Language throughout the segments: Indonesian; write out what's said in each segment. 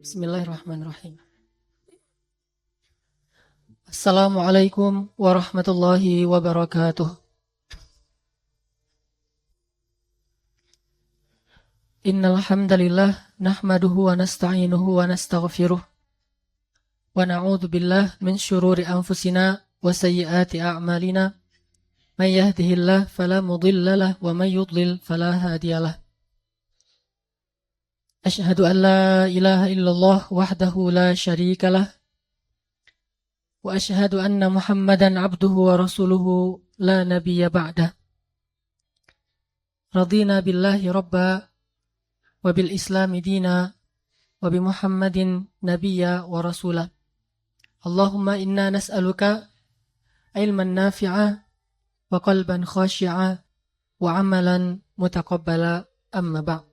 Bismillahirrahmanirrahim. Assalamualaikum warahmatullahi wabarakatuh. Innal hamdalillah nahmaduhu wa nasta'inuhu wa nastaghfiruh wa na'udzu billahi min syururi anfusina wa sayyiati a'malina. May yahdihillahu fala mudilla lahu wa may yudlil fala hadiyalah. Asyhadu an la ilaha illallah wahdahu la syarika lah wa asyhadu anna Muhammadan abduhu wa rasuluhu la nabiyya ba'dah. Radina billahi rabba wa bil islami dina wa bi Muhammadin nabiyya wa rasulah. Allahumma inna nas'aluka ilman nafi'a wa qalban khashi'a wa amalan mutaqabbala, amma ba'd.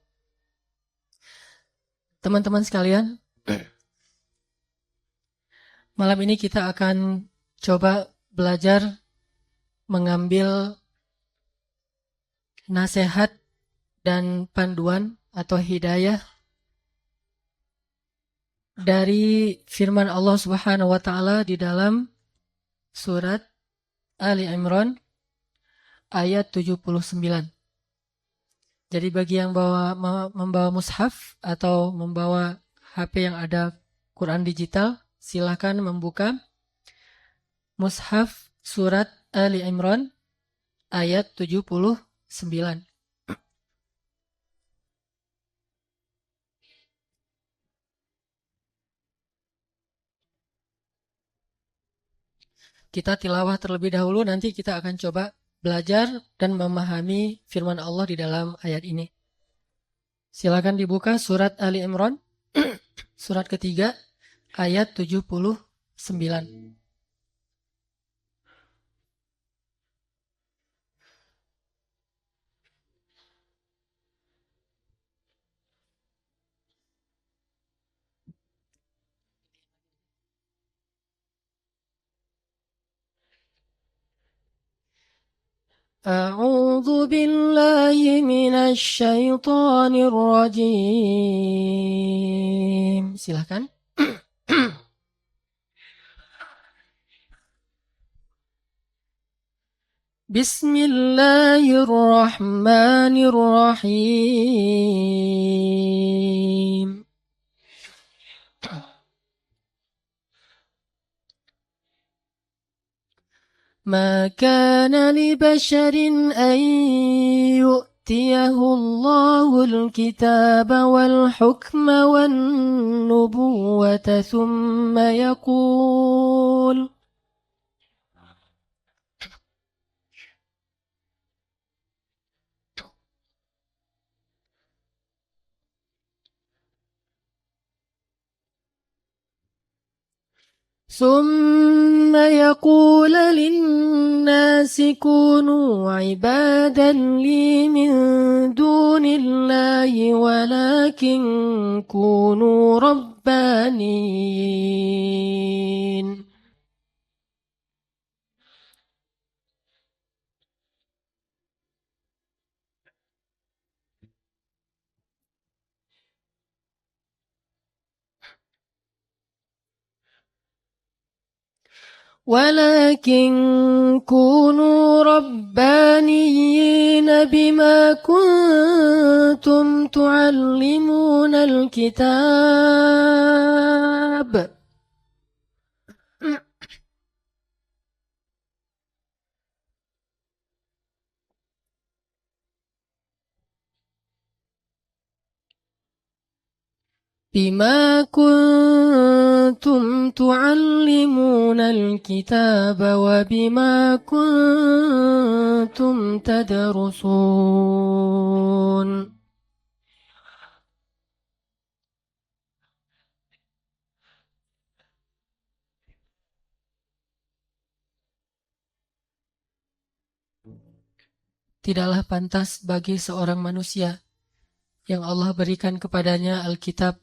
Teman-teman sekalian, malam ini kita akan coba belajar mengambil nasihat dan panduan atau hidayah dari firman Allah Subhanahu wa taala di dalam surat Ali Imran ayat 79. Jadi bagi yang membawa mushaf atau membawa HP yang ada Quran digital, silakan membuka mushaf surat Ali Imran ayat 79. Kita tilawah terlebih dahulu, nanti kita akan coba belajar dan memahami firman Allah di dalam ayat ini. Silakan dibuka surat Ali Imran, surat ketiga, ayat 79. A'udzu billahi minasy syaithanir rajim. Silakan. Bismillahirrahmanirrahim. ما كان لبشر أن يؤتيه الله الكتاب والحكم والنبوة ثم يقول للناس كونوا عبادا لي من دون الله ولكن كونوا ربانيين بما كنتم تعلمون الكتاب وبما كنتم تدرسون. Tidaklah pantas bagi seorang manusia yang Allah berikan kepadanya Alkitab,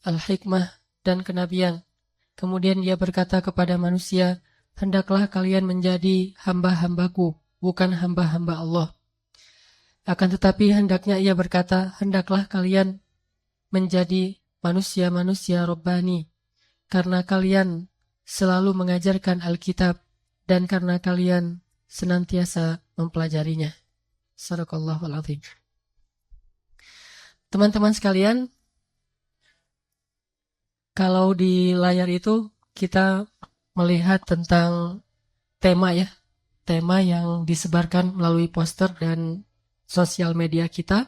Al-Hikmah, dan kenabian. Kemudian dia berkata kepada manusia, hendaklah kalian menjadi hamba-hambaku, bukan hamba-hamba Allah. Akan tetapi hendaknya ia berkata, hendaklah kalian menjadi manusia-manusia Rabbani, karena kalian selalu mengajarkan Alkitab dan karena kalian senantiasa mempelajarinya. Sadaqallahul azim. Teman-teman sekalian, kalau di layar itu kita melihat tentang tema ya, tema yang disebarkan melalui poster dan sosial media kita.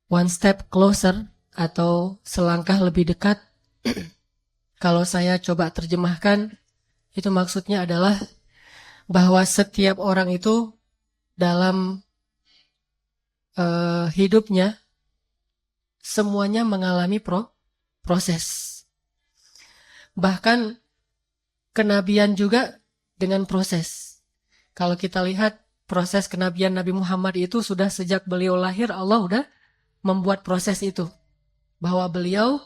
One step closer atau selangkah lebih dekat. Kalau saya coba terjemahkan, itu maksudnya adalah bahwa setiap orang itu dalam hidupnya semuanya mengalami proses. Bahkan kenabian juga dengan proses. Kalau kita lihat proses kenabian Nabi Muhammad itu sudah sejak beliau lahir, Allah udah membuat proses itu. Bahwa beliau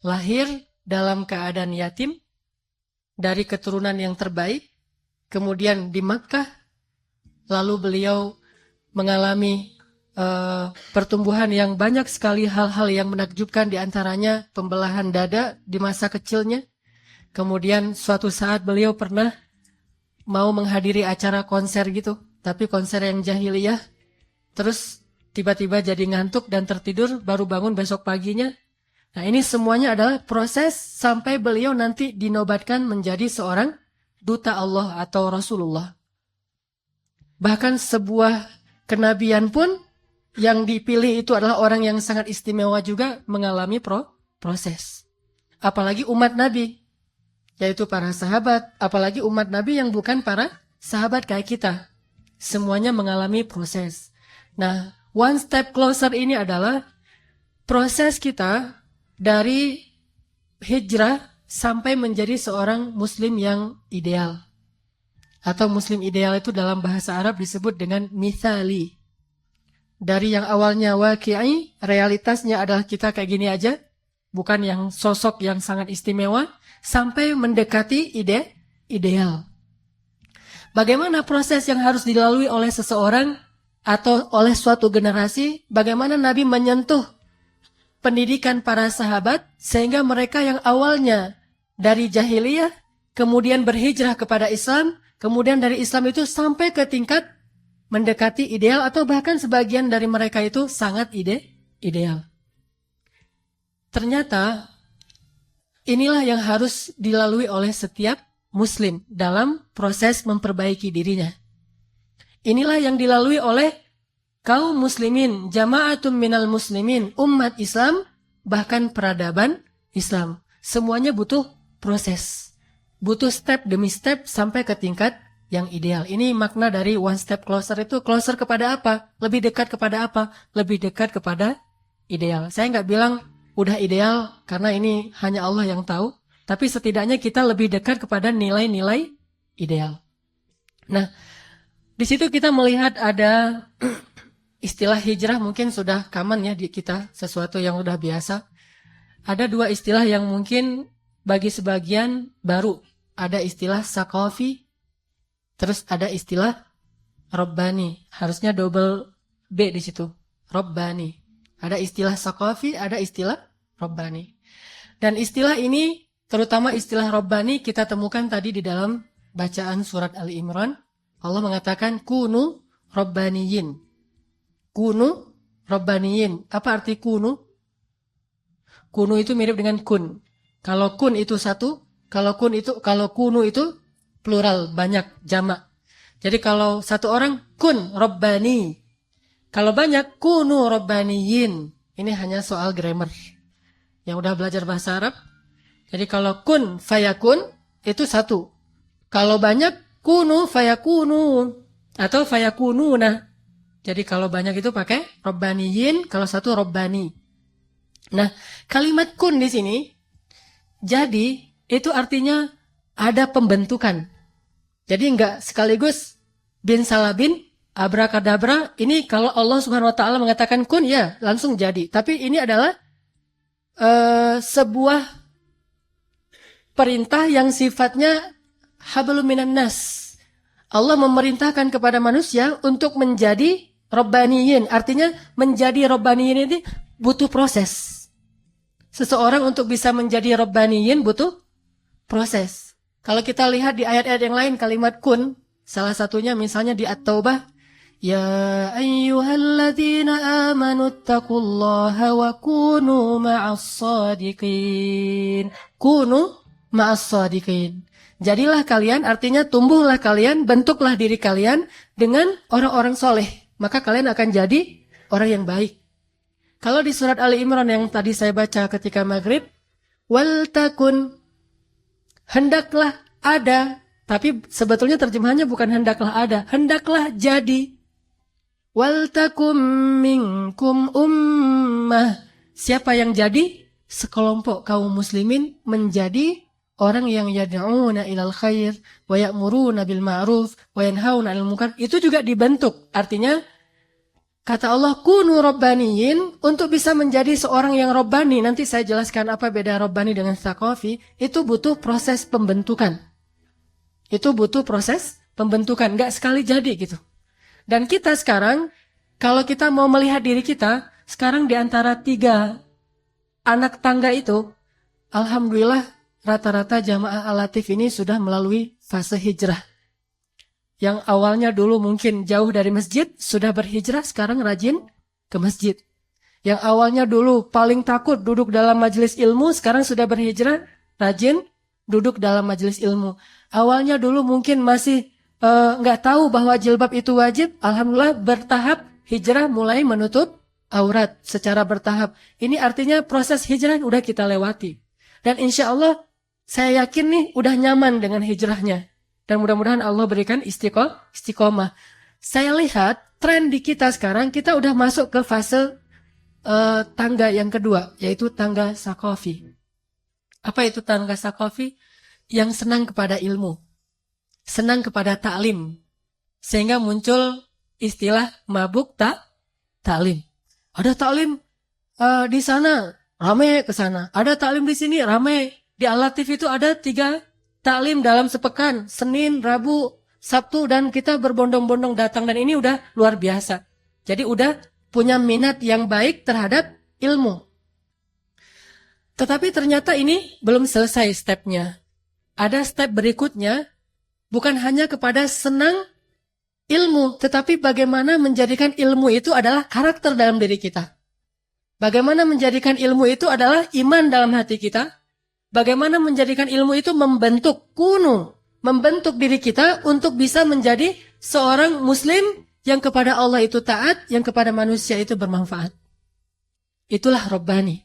lahir dalam keadaan yatim, dari keturunan yang terbaik, kemudian di Makkah, lalu beliau mengalami pertumbuhan yang banyak sekali hal-hal yang menakjubkan, diantaranya pembelahan dada di masa kecilnya. Kemudian suatu saat beliau pernah mau menghadiri acara konser gitu, tapi konser yang jahiliyah. Terus tiba-tiba jadi ngantuk dan tertidur, baru bangun besok paginya. Nah, ini semuanya adalah proses sampai beliau nanti dinobatkan menjadi seorang duta Allah atau Rasulullah. Bahkan sebuah kenabian pun yang dipilih itu adalah orang yang sangat istimewa juga mengalami proses. Apalagi umat Nabi, yaitu para sahabat, apalagi umat Nabi yang bukan para sahabat kayak kita. Semuanya mengalami proses. Nah, one step closer ini adalah proses kita dari hijrah sampai menjadi seorang muslim yang ideal. Atau muslim ideal itu dalam bahasa Arab disebut dengan mithali. Dari yang awalnya waqi'i, realitasnya adalah kita kayak gini aja, bukan yang sosok yang sangat istimewa, sampai mendekati ideal. Bagaimana proses yang harus dilalui oleh seseorang atau oleh suatu generasi? Bagaimana Nabi menyentuh pendidikan para sahabat sehingga mereka yang awalnya dari jahiliyah kemudian berhijrah kepada Islam, kemudian dari Islam itu sampai ke tingkat mendekati ideal atau bahkan sebagian dari mereka itu sangat ideal. Ternyata inilah yang harus dilalui oleh setiap muslim dalam proses memperbaiki dirinya. Inilah yang dilalui oleh kaum muslimin, jama'atun minal muslimin, umat Islam, bahkan peradaban Islam. Semuanya butuh proses. Butuh step demi step sampai ke tingkat yang ideal. Ini makna dari one step closer itu. Closer kepada apa? Lebih dekat kepada apa? Lebih dekat kepada ideal. Saya nggak bilang udah ideal karena ini hanya Allah yang tahu. Tapi setidaknya kita lebih dekat kepada nilai-nilai ideal. Nah, di situ kita melihat ada istilah hijrah mungkin sudah common ya di kita, sesuatu yang udah biasa. Ada dua istilah yang mungkin bagi sebagian baru. Ada istilah saqafi, terus ada istilah Rabbani. Harusnya double B di situ. Rabbani. Ada istilah saqafi, ada istilah Rabbani. Dan istilah ini, terutama istilah Rabbani, kita temukan tadi di dalam bacaan surat Ali Imran. Allah mengatakan kunu Rabbaniyin. Kunu Rabbaniyin. Apa arti kunu? Kunu itu mirip dengan kun. Kalau kun itu satu, kalau kunu itu plural, banyak, jamak. Jadi kalau satu orang, kun Rabbani. Kalau banyak, kunu Rabbaniyin. Ini hanya soal grammar. Yang udah belajar bahasa Arab. Jadi kalau kun fayakun, itu satu. Kalau banyak, kunu fayakunu. Atau fayakununa. Jadi kalau banyak itu pakai Rabbaniyin, kalau satu Rabbani. Nah, kalimat kun di sini, jadi itu artinya ada pembentukan. Jadi enggak sekaligus bin salabin, abrakadabra, ini kalau Allah Subhanahu wa taala mengatakan kun ya langsung jadi. Tapi ini adalah sebuah perintah yang sifatnya hablum minan nas. Allah memerintahkan kepada manusia untuk menjadi Rabbaniyin. Artinya menjadi Rabbaniyin ini butuh proses. Seseorang untuk bisa menjadi Rabbaniyin butuh proses. Kalau kita lihat di ayat-ayat yang lain kalimat kun, salah satunya misalnya di At-Taubah, ya ayyuhalladzina amanu taqullaha wa kunu ma'as sadiqin. Kunu ma'as sadiqin. Jadilah kalian, artinya tumbuhlah kalian, bentuklah diri kalian dengan orang-orang soleh. Maka kalian akan jadi orang yang baik. Kalau di surat Ali Imran yang tadi saya baca ketika maghrib, wal takun, hendaklah ada, tapi sebetulnya terjemahannya bukan hendaklah ada, hendaklah jadi. Wal takum minkum ummah, siapa yang jadi? Sekelompok kaum muslimin menjadi orang yang yad'una ilal khair wa ya'muruna bil ma'ruf wa yanhauna 'anil munkar. Itu juga dibentuk. Artinya kata Allah, kunu rabbaniyin, untuk bisa menjadi seorang yang rabbani, nanti saya jelaskan apa beda rabbani dengan tsaqafi, itu butuh proses pembentukan. Itu butuh proses pembentukan, nggak sekali jadi gitu. Dan kita sekarang, kalau kita mau melihat diri kita, sekarang di antara 3 anak tangga itu, alhamdulillah rata-rata jamaah Al-Latif ini sudah melalui fase hijrah. Yang awalnya dulu mungkin jauh dari masjid, sudah berhijrah, sekarang rajin ke masjid. Yang awalnya dulu paling takut duduk dalam majelis ilmu, sekarang sudah berhijrah, rajin duduk dalam majelis ilmu. Awalnya dulu mungkin masih nggak tahu bahwa jilbab itu wajib, alhamdulillah bertahap hijrah mulai menutup aurat secara bertahap. Ini artinya proses hijrah udah kita lewati. Dan insya Allah saya yakin nih udah nyaman dengan hijrahnya. Dan mudah-mudahan Allah berikan istiqomah. Saya lihat tren di kita sekarang, kita udah masuk ke fase tangga yang kedua, yaitu tangga tsaqafi. Apa itu tangga tsaqafi? Yang senang kepada ilmu, senang kepada ta'lim. Sehingga muncul istilah mabuk ta'lim. Ada ta'lim di sana, rame ke sana. Ada ta'lim di sini, rame. Di Al-Latif itu ada 3 taklim dalam sepekan, Senin, Rabu, Sabtu, dan kita berbondong-bondong datang, dan ini udah luar biasa. Jadi udah punya minat yang baik terhadap ilmu. Tetapi ternyata ini belum selesai stepnya. Ada step berikutnya, bukan hanya kepada senang ilmu, tetapi bagaimana menjadikan ilmu itu adalah karakter dalam diri kita. Bagaimana menjadikan ilmu itu adalah iman dalam hati kita. Bagaimana menjadikan ilmu itu membentuk membentuk diri kita untuk bisa menjadi seorang muslim yang kepada Allah itu taat, yang kepada manusia itu bermanfaat. Itulah Rabbani.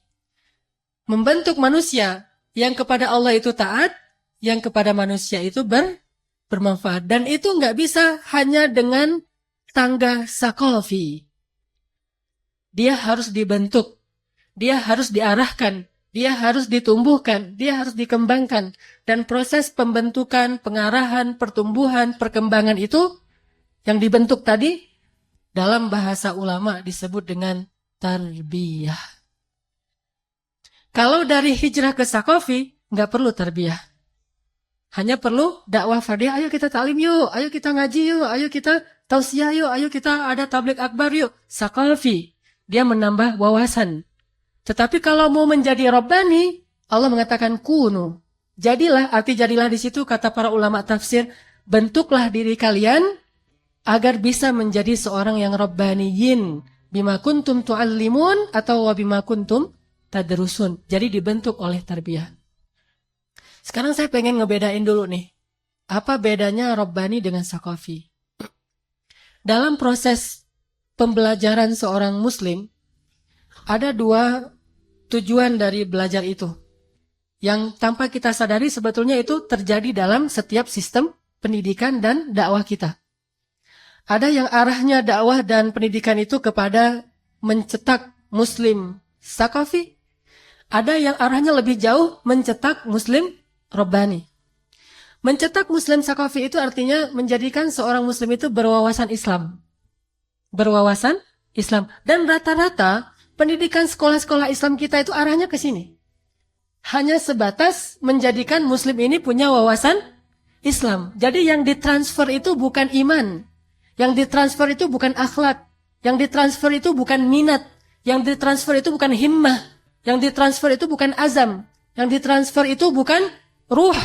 Membentuk manusia yang kepada Allah itu taat, yang kepada manusia itu bermanfaat. Dan itu nggak bisa hanya dengan tangga tsaqafi. Dia harus dibentuk, dia harus diarahkan, dia harus ditumbuhkan, dia harus dikembangkan. Dan proses pembentukan, pengarahan, pertumbuhan, perkembangan itu yang dibentuk tadi dalam bahasa ulama disebut dengan tarbiyah. Kalau dari hijrah ke tsaqafi, nggak perlu tarbiyah. Hanya perlu dakwah fardiyah, ayo kita ta'lim yuk, ayo kita ngaji yuk, ayo kita tausiah yuk, ayo kita ada tabligh akbar yuk. Tsaqafi, dia menambah wawasan. Tetapi kalau mau menjadi Rabbani, Allah mengatakan kunu. Jadilah, arti jadilah di situ kata para ulama tafsir, bentuklah diri kalian agar bisa menjadi seorang yang Rabbaniyin. Bima kuntum tu'allimun atau wabima kuntum tadrusun. Jadi dibentuk oleh tarbiyah. Sekarang saya pengen ngebedain dulu nih. Apa bedanya Rabbani dengan tsaqafi? Dalam proses pembelajaran seorang muslim, ada 2 tujuan dari belajar itu. Yang tanpa kita sadari sebetulnya itu terjadi dalam setiap sistem pendidikan dan dakwah kita. Ada yang arahnya dakwah dan pendidikan itu kepada mencetak muslim tsaqafi. Ada yang arahnya lebih jauh mencetak muslim Rabbani. Mencetak muslim tsaqafi itu artinya menjadikan seorang muslim itu berwawasan Islam. Berwawasan Islam. Dan rata-rata pendidikan sekolah-sekolah Islam kita itu arahnya ke sini. Hanya sebatas menjadikan muslim ini punya wawasan Islam. Jadi yang ditransfer itu bukan iman. Yang ditransfer itu bukan akhlak. Yang ditransfer itu bukan minat. Yang ditransfer itu bukan himmah. Yang ditransfer itu bukan azam. Yang ditransfer itu bukan ruh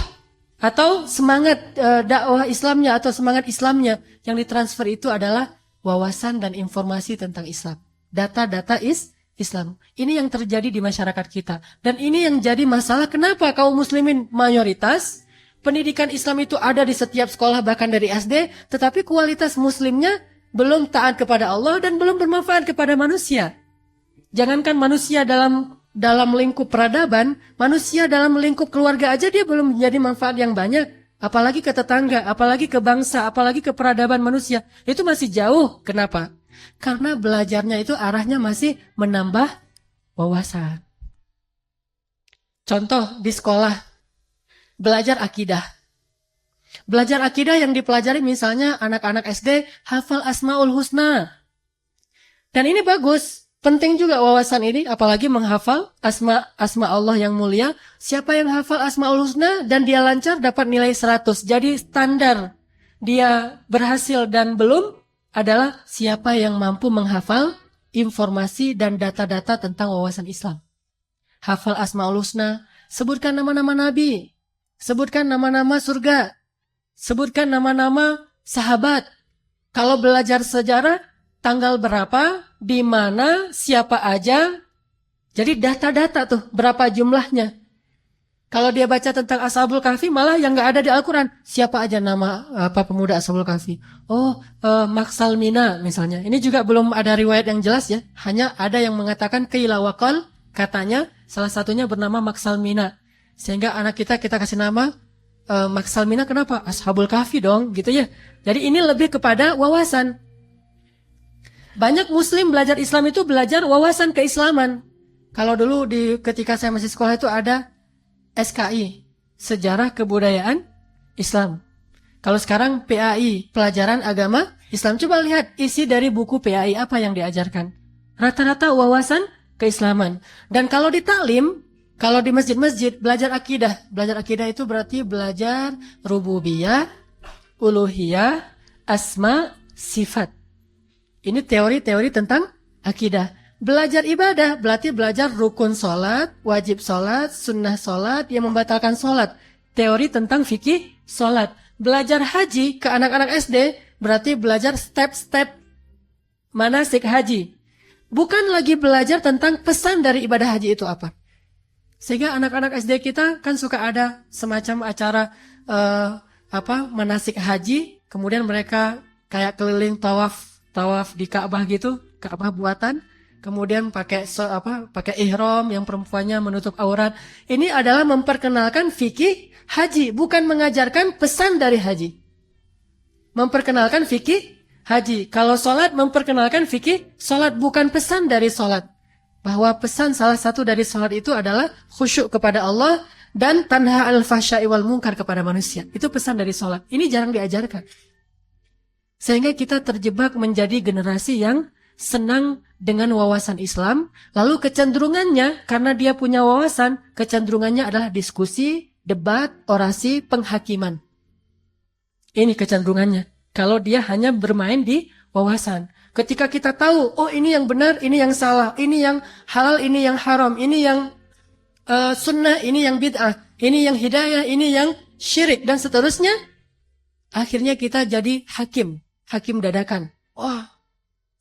atau semangat dakwah Islamnya atau semangat Islamnya. Yang ditransfer itu adalah wawasan dan informasi tentang Islam. Data-data Islam. Ini yang terjadi di masyarakat kita. Dan ini yang jadi masalah kenapa kaum muslimin mayoritas pendidikan Islam itu ada di setiap sekolah bahkan dari SD, tetapi kualitas muslimnya belum taat kepada Allah dan belum bermanfaat kepada manusia. Jangankan manusia dalam lingkup peradaban, manusia dalam lingkup keluarga aja dia belum menjadi manfaat yang banyak. Apalagi ke tetangga, apalagi ke bangsa, apalagi ke peradaban manusia. Itu masih jauh. Kenapa? Karena belajarnya itu arahnya masih menambah wawasan. Contoh di sekolah, belajar akidah. Belajar akidah yang dipelajari misalnya anak-anak SD hafal Asmaul Husna. Dan ini bagus, penting juga wawasan ini, apalagi menghafal asma Allah yang mulia. Siapa yang hafal Asmaul Husna dan dia lancar dapat nilai 100. Jadi standar dia berhasil dan belum adalah siapa yang mampu menghafal informasi dan data-data tentang wawasan Islam. Hafal Asmaul Husna, sebutkan nama-nama Nabi, sebutkan nama-nama surga, sebutkan nama-nama sahabat. Kalau belajar sejarah, tanggal berapa, di mana, siapa aja. Jadi data-data tuh, berapa jumlahnya. Kalau dia baca tentang Ashabul Kahfi, malah yang nggak ada di Al-Quran. Siapa aja nama pemuda Ashabul Kahfi? Oh, Maksalmina misalnya. Ini juga belum ada riwayat yang jelas ya. Hanya ada yang mengatakan qila wa qal, katanya salah satunya bernama Maksalmina. Sehingga anak kita kasih nama Maksalmina, kenapa? Ashabul Kahfi dong, gitu ya. Jadi ini lebih kepada wawasan. Banyak muslim belajar Islam itu belajar wawasan keislaman. Kalau dulu ketika saya masih sekolah itu ada SKI, Sejarah Kebudayaan Islam. Kalau sekarang PAI, Pelajaran Agama Islam. Coba lihat isi dari buku PAI apa yang diajarkan. Rata-rata wawasan keislaman. Dan kalau di taklim, kalau di masjid-masjid belajar akidah. Belajar akidah itu berarti belajar rububiyah, uluhiyah, asma, sifat. Ini teori-teori tentang akidah. Belajar ibadah berarti belajar rukun sholat, wajib sholat, sunnah sholat, yang membatalkan sholat. Teori tentang fikih sholat. Belajar haji ke anak-anak SD berarti belajar step-step manasik haji. Bukan lagi belajar tentang pesan dari ibadah haji itu apa. Sehingga anak-anak SD kita kan suka ada semacam acara manasik haji, kemudian mereka kayak keliling tawaf di Ka'bah gitu, Ka'bah buatan, kemudian pakai ihram yang perempuannya menutup aurat. Ini adalah memperkenalkan fikih haji, bukan mengajarkan pesan dari haji. Memperkenalkan fikih haji. Kalau sholat memperkenalkan fikih sholat, bukan pesan dari sholat. Bahwa pesan salah satu dari sholat itu adalah khusyuk kepada Allah dan tanha al-fahsya'i wal munkar kepada manusia. Itu pesan dari sholat. Ini jarang diajarkan. Sehingga kita terjebak menjadi generasi yang senang dengan wawasan Islam. Lalu kecenderungannya, karena dia punya wawasan, kecenderungannya adalah diskusi, debat, orasi, penghakiman. Ini kecenderungannya. Kalau dia hanya bermain di wawasan. Ketika kita tahu, oh ini yang benar, ini yang salah, ini yang halal, ini yang haram, ini yang sunnah, ini yang bid'ah, ini yang hidayah, ini yang syirik, dan seterusnya. Akhirnya kita jadi hakim dadakan. Wah,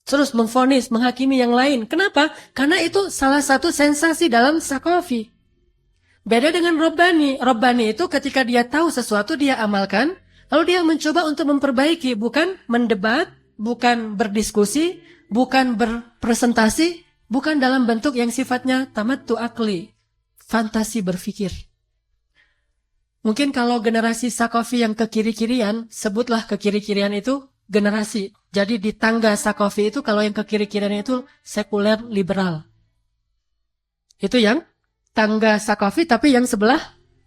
terus memvonis, menghakimi yang lain. Kenapa? Karena itu salah satu sensasi dalam sakafi. Beda dengan Rabbani. Rabbani itu ketika dia tahu sesuatu, dia amalkan, lalu dia mencoba untuk memperbaiki, bukan mendebat, bukan berdiskusi, bukan berpresentasi, bukan dalam bentuk yang sifatnya tamattu akli, fantasi berpikir. Mungkin kalau generasi sakafi yang kekiri-kirian, sebutlah kekiri-kirian itu generasi. Jadi di tangga sakafi itu kalau yang kekiri-kirian itu sekuler liberal. Itu yang tangga sakafi, tapi yang sebelah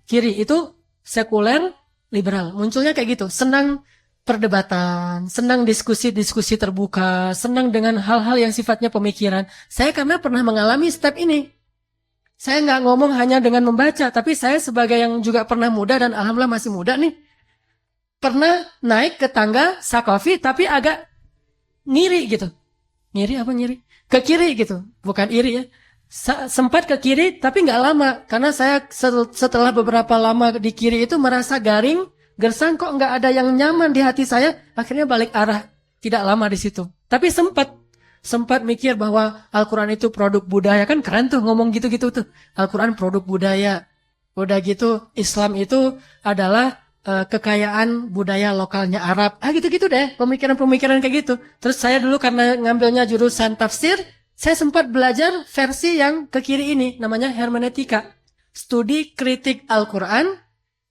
kiri itu sekuler liberal. Munculnya kayak gitu, senang perdebatan, senang diskusi-diskusi terbuka, senang dengan hal-hal yang sifatnya pemikiran. Saya karena pernah mengalami step ini. Saya nggak ngomong hanya dengan membaca, tapi saya sebagai yang juga pernah muda dan alhamdulillah masih muda nih, pernah naik ke tangga sakafi tapi agak ngiri gitu. Ngiri apa ngiri? Ke kiri gitu, bukan iri ya. Sempat ke kiri tapi nggak lama, karena saya setelah beberapa lama di kiri itu merasa garing, gersang, kok nggak ada yang nyaman di hati saya, akhirnya balik arah. Tidak lama di situ. Tapi sempat mikir bahwa Al-Quran itu produk budaya, kan keren tuh ngomong gitu-gitu tuh. Al-Quran produk budaya. Udah gitu Islam itu adalah kekayaan budaya lokalnya Arab. Gitu-gitu deh, pemikiran-pemikiran kayak gitu. Terus saya dulu karena ngambilnya jurusan tafsir, saya sempat belajar versi yang ke kiri ini, namanya hermeneutika. Studi kritik Al-Quran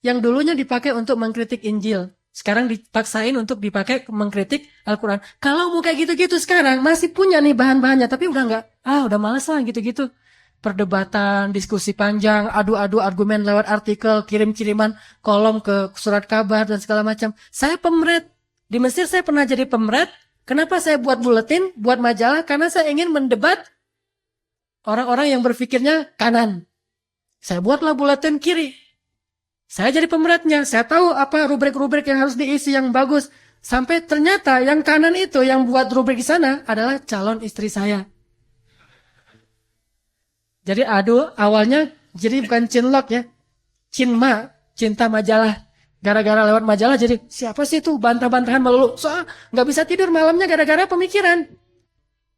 yang dulunya dipakai untuk mengkritik Injil. Sekarang dipaksain untuk dipakai mengkritik Al-Quran. Kalau mau kayak gitu-gitu sekarang, masih punya nih bahan-bahannya, tapi udah nggak, udah males lah gitu-gitu. Perdebatan, diskusi panjang, adu-adu argumen lewat artikel, kirim-kiriman kolom ke surat kabar, dan segala macam. Saya pemret. Di Mesir saya pernah jadi pemret. Kenapa saya buat buletin, buat majalah? Karena saya ingin mendebat orang-orang yang berpikirnya kanan. Saya buatlah buletin kiri. Saya jadi pemeratnya. Saya tahu apa rubrik-rubrik yang harus diisi yang bagus. Sampai ternyata yang kanan itu, yang buat rubrik di sana adalah calon istri saya. Jadi awalnya jadi bukan cinlok ya. Cinma, cinta majalah. Gara-gara lewat majalah jadi siapa sih tuh bantah-bantahan melulu. Soal nggak bisa tidur malamnya gara-gara pemikiran.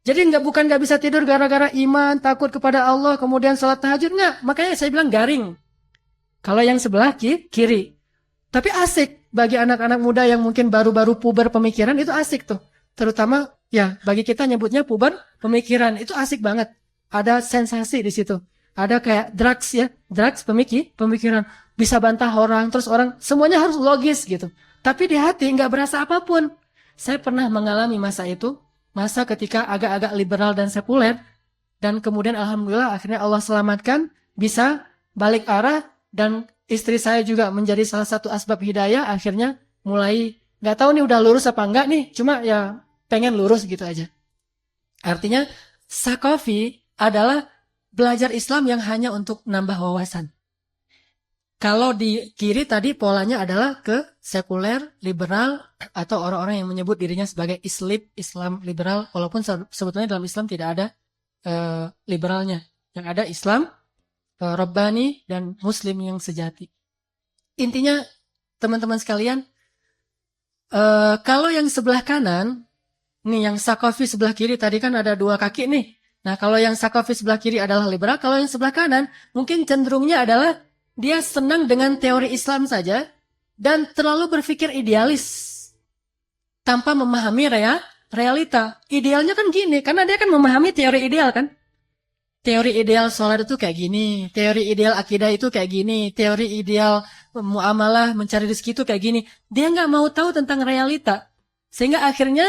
Jadi bukan nggak bisa tidur gara-gara iman, takut kepada Allah, kemudian salat tahajud, nggak. Makanya saya bilang garing. Kalau yang sebelah kiri. Tapi asik bagi anak-anak muda yang mungkin baru-baru puber pemikiran, itu asik tuh. Terutama ya bagi kita nyebutnya puber pemikiran, itu asik banget. Ada sensasi di situ. Ada kayak drugs ya, drugs pemikiran. Bisa bantah orang, terus orang semuanya harus logis gitu. Tapi di hati nggak berasa apapun. Saya pernah mengalami masa itu, masa ketika agak-agak liberal dan sekuler, dan kemudian alhamdulillah akhirnya Allah selamatkan, bisa balik arah, dan istri saya juga menjadi salah satu asbab hidayah, akhirnya mulai, nggak tahu nih udah lurus apa enggak nih, cuma ya pengen lurus gitu aja. Artinya, Saqafi adalah belajar Islam yang hanya untuk nambah wawasan. Kalau di kiri tadi polanya adalah ke sekuler, liberal, atau orang-orang yang menyebut dirinya sebagai Islam liberal, walaupun sebetulnya dalam Islam tidak ada liberalnya. Yang ada Islam, Rabbani, dan Muslim yang sejati. Intinya, teman-teman sekalian, kalau yang sebelah kanan, nih yang Saqafi sebelah kiri, tadi kan ada dua kaki nih. Nah, kalau yang Saqafi sebelah kiri adalah liberal, kalau yang sebelah kanan, mungkin cenderungnya adalah dia senang dengan teori Islam saja dan terlalu berpikir idealis tanpa memahami realita. Idealnya kan gini, karena dia kan memahami teori ideal kan. Teori ideal sholat itu kayak gini, teori ideal akidah itu kayak gini, teori ideal muamalah mencari rezeki itu kayak gini. Dia nggak mau tahu tentang realita, sehingga akhirnya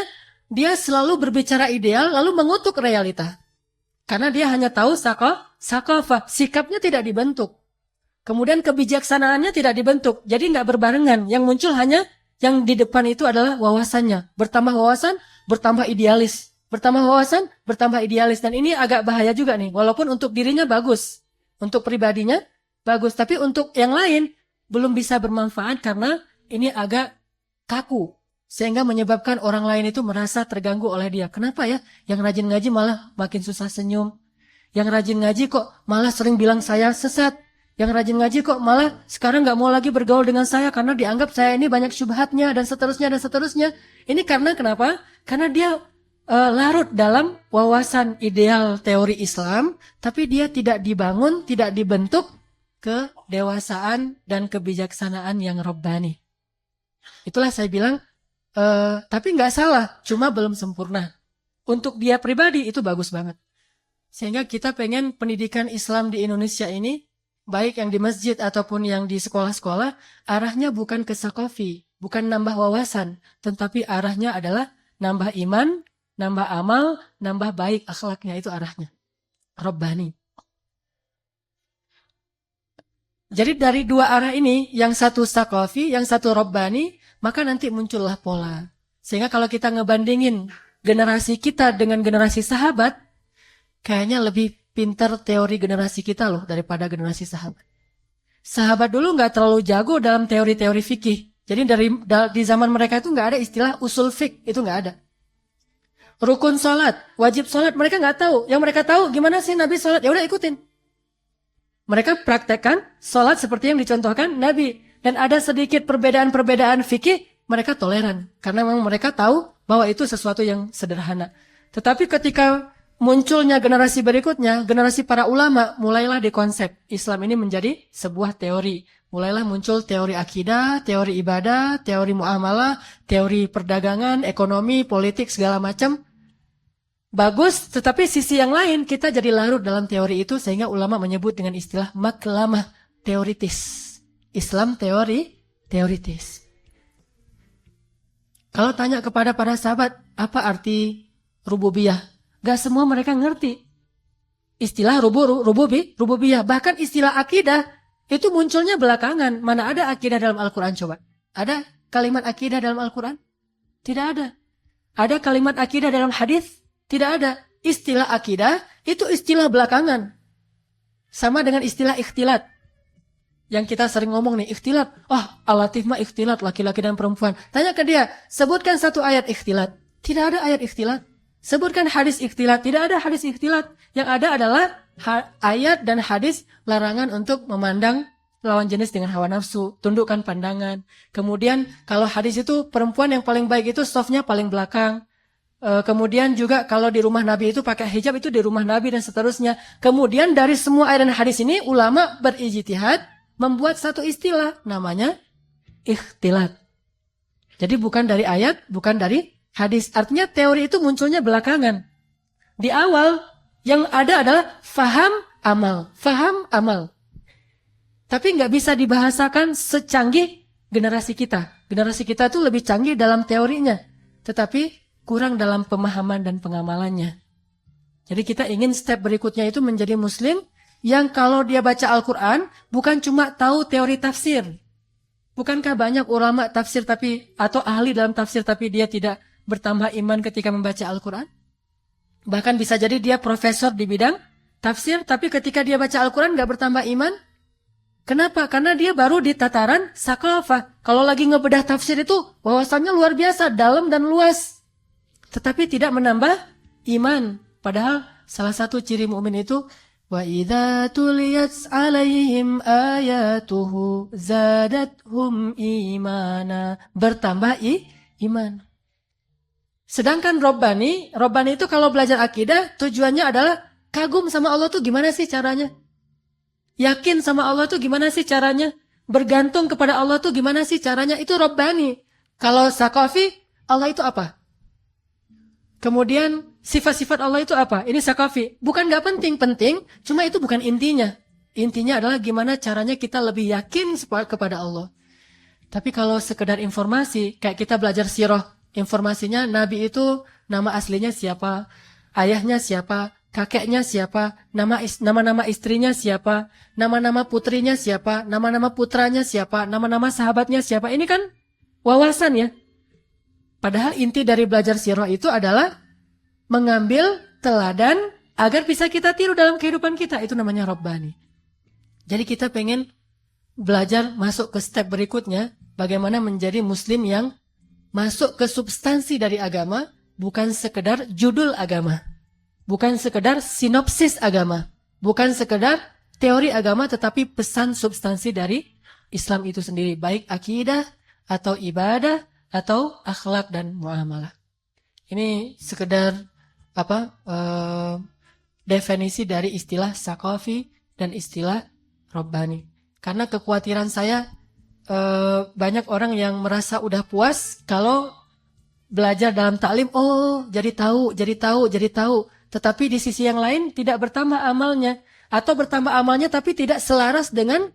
dia selalu berbicara ideal lalu mengutuk realita. Karena dia hanya tahu saqafah, sikapnya tidak dibentuk. Kemudian kebijaksanaannya tidak dibentuk, jadi nggak berbarengan. Yang muncul hanya yang di depan itu adalah wawasannya. Bertambah wawasan, bertambah idealis. Bertambah wawasan, bertambah idealis. Dan ini agak bahaya juga nih, walaupun untuk dirinya bagus. Untuk pribadinya bagus, tapi untuk yang lain belum bisa bermanfaat karena ini agak kaku. Sehingga menyebabkan orang lain itu merasa terganggu oleh dia. Kenapa ya? Yang rajin ngaji malah makin susah senyum. Yang rajin ngaji kok malah sering bilang saya sesat. Yang rajin ngaji kok malah sekarang nggak mau lagi bergaul dengan saya karena dianggap saya ini banyak syubhatnya dan seterusnya dan seterusnya. Ini karena kenapa? Karena dia larut dalam wawasan ideal teori Islam, tapi dia tidak dibangun, tidak dibentuk kedewasaan dan kebijaksanaan yang Rabbani. Itulah saya bilang, tapi nggak salah, cuma belum sempurna. Untuk dia pribadi itu bagus banget. Sehingga kita pengen pendidikan Islam di Indonesia ini, baik yang di masjid ataupun yang di sekolah-sekolah, arahnya bukan ke Saqafi, bukan nambah wawasan, tetapi arahnya adalah nambah iman, nambah amal, nambah baik akhlaknya, itu arahnya. Rabbani. Jadi dari dua arah ini, yang satu Saqafi, yang satu Rabbani, maka nanti muncullah pola. Sehingga kalau kita ngebandingin generasi kita dengan generasi sahabat, kayaknya lebih pintar teori generasi kita loh daripada generasi sahabat. Sahabat dulu nggak terlalu jago dalam teori-teori fikih. Jadi di zaman mereka itu nggak ada istilah usul fik, itu nggak ada. rukun sholat, wajib sholat, mereka nggak tahu. Yang mereka tahu gimana sih Nabi sholat, ya udah ikutin. Mereka praktekkan sholat seperti yang dicontohkan Nabi. Dan ada sedikit perbedaan-perbedaan fikih, mereka toleran. Karena memang mereka tahu bahwa itu sesuatu yang sederhana. Tetapi ketika munculnya generasi berikutnya, generasi para ulama, mulailah dikonsep Islam ini menjadi sebuah teori. Mulailah muncul teori akidah, teori ibadah, teori muamalah, teori perdagangan, ekonomi, politik, segala macam. Bagus, tetapi sisi yang lain kita jadi larut dalam teori itu sehingga ulama menyebut dengan istilah maklamah teoritis. Islam teoritis. Kalau tanya kepada para sahabat, apa arti rububiyah? Gak semua mereka ngerti. Istilah rububiyah. Bahkan istilah akidah itu munculnya belakangan. Mana ada akidah dalam Al-Quran coba? Ada kalimat akidah dalam Al-Quran? Tidak ada. Ada kalimat akidah dalam hadis? Tidak ada. Istilah akidah itu istilah belakangan. Sama dengan istilah ikhtilat. Yang kita sering ngomong nih, ikhtilat. Al-Latif mah ikhtilat, laki-laki dan perempuan. Tanya ke dia, sebutkan satu ayat ikhtilat. Tidak ada ayat ikhtilat. Sebutkan hadis ikhtilat. Tidak ada hadis ikhtilat. Yang ada adalah ayat dan hadis larangan untuk memandang lawan jenis dengan hawa nafsu. Tundukkan pandangan. Kemudian kalau hadis itu perempuan yang paling baik itu softnya paling belakang. Kemudian juga kalau di rumah Nabi itu pakai hijab itu di rumah Nabi dan seterusnya. Kemudian dari semua ayat dan hadis ini ulama berijtihad membuat satu istilah namanya ikhtilat. Jadi bukan dari ayat, bukan dari hadis. Artinya teori itu munculnya belakangan. Di awal yang ada adalah faham amal. Tapi nggak bisa dibahasakan secanggih generasi kita. Generasi kita itu lebih canggih dalam teorinya, tetapi kurang dalam pemahaman dan pengamalannya. Jadi kita ingin step berikutnya itu menjadi muslim yang kalau dia baca Al-Quran bukan cuma tahu teori tafsir. Bukankah banyak ulama tafsir atau ahli dalam tafsir tapi dia tidak bertambah iman ketika membaca Al-Quran? Bahkan bisa jadi dia profesor di bidang tafsir tapi ketika dia baca Al-Quran gak bertambah iman. Kenapa? Karena dia baru di tataran sakafah. Kalau lagi ngebedah tafsir itu wawasannya luar biasa, dalam dan luas. Tetapi tidak menambah iman. Padahal salah satu ciri mukmin itu wa idza tuliyat 'alaihim ayatuhu zadathum imana, bertambah iman. Sedangkan Rabbani itu kalau belajar akidah tujuannya adalah kagum sama Allah tuh gimana sih caranya? Yakin sama Allah tuh gimana sih caranya? Bergantung kepada Allah tuh gimana sih caranya? Itu Rabbani. Kalau Saqafi, Allah itu apa? Kemudian sifat-sifat Allah itu apa? Ini Saqafi. Bukan gak penting, cuma itu bukan intinya. Intinya adalah gimana caranya kita lebih yakin kepada Allah. Tapi kalau sekedar informasi, kayak kita belajar sirah, informasinya Nabi itu nama aslinya siapa, ayahnya siapa, kakeknya siapa, nama-nama istrinya siapa, nama-nama putrinya siapa, nama-nama putranya siapa, nama-nama sahabatnya siapa. Ini kan wawasan ya. Padahal inti dari belajar sirah itu adalah mengambil teladan agar bisa kita tiru dalam kehidupan kita. Itu namanya Rabbani. Jadi kita pengen belajar masuk ke step berikutnya. Bagaimana menjadi muslim yang masuk ke substansi dari agama. Bukan sekedar judul agama. Bukan sekedar sinopsis agama. Bukan sekedar teori agama tetapi pesan substansi dari Islam itu sendiri. Baik akidah atau ibadah atau akhlak dan muamalah. Ini sekedar definisi dari istilah Saqafi dan istilah Rabbani. Karena kekhawatiran saya banyak orang yang merasa udah puas kalau belajar dalam taklim, jadi tahu. Tetapi di sisi yang lain tidak bertambah amalnya atau bertambah amalnya tapi tidak selaras dengan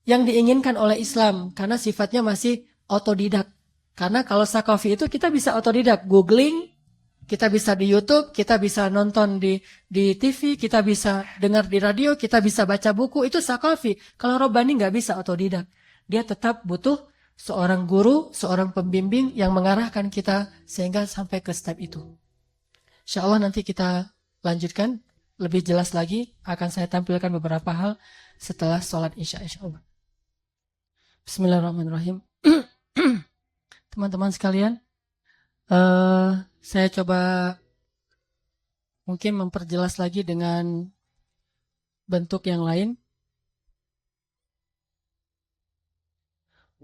yang diinginkan oleh Islam karena sifatnya masih otodidak. Karena kalau Saqafi itu kita bisa otodidak, googling, kita bisa di YouTube, kita bisa nonton di TV, kita bisa dengar di radio, kita bisa baca buku, itu Saqafi. Kalau Rabbani nggak bisa otodidak. Dia tetap butuh seorang guru, seorang pembimbing yang mengarahkan kita sehingga sampai ke step itu. Insyaallah nanti kita lanjutkan lebih jelas lagi, akan saya tampilkan beberapa hal setelah sholat Isya insyaallah. Bismillahirrahmanirrahim. Teman-teman sekalian, saya coba mungkin memperjelas lagi dengan bentuk yang lain.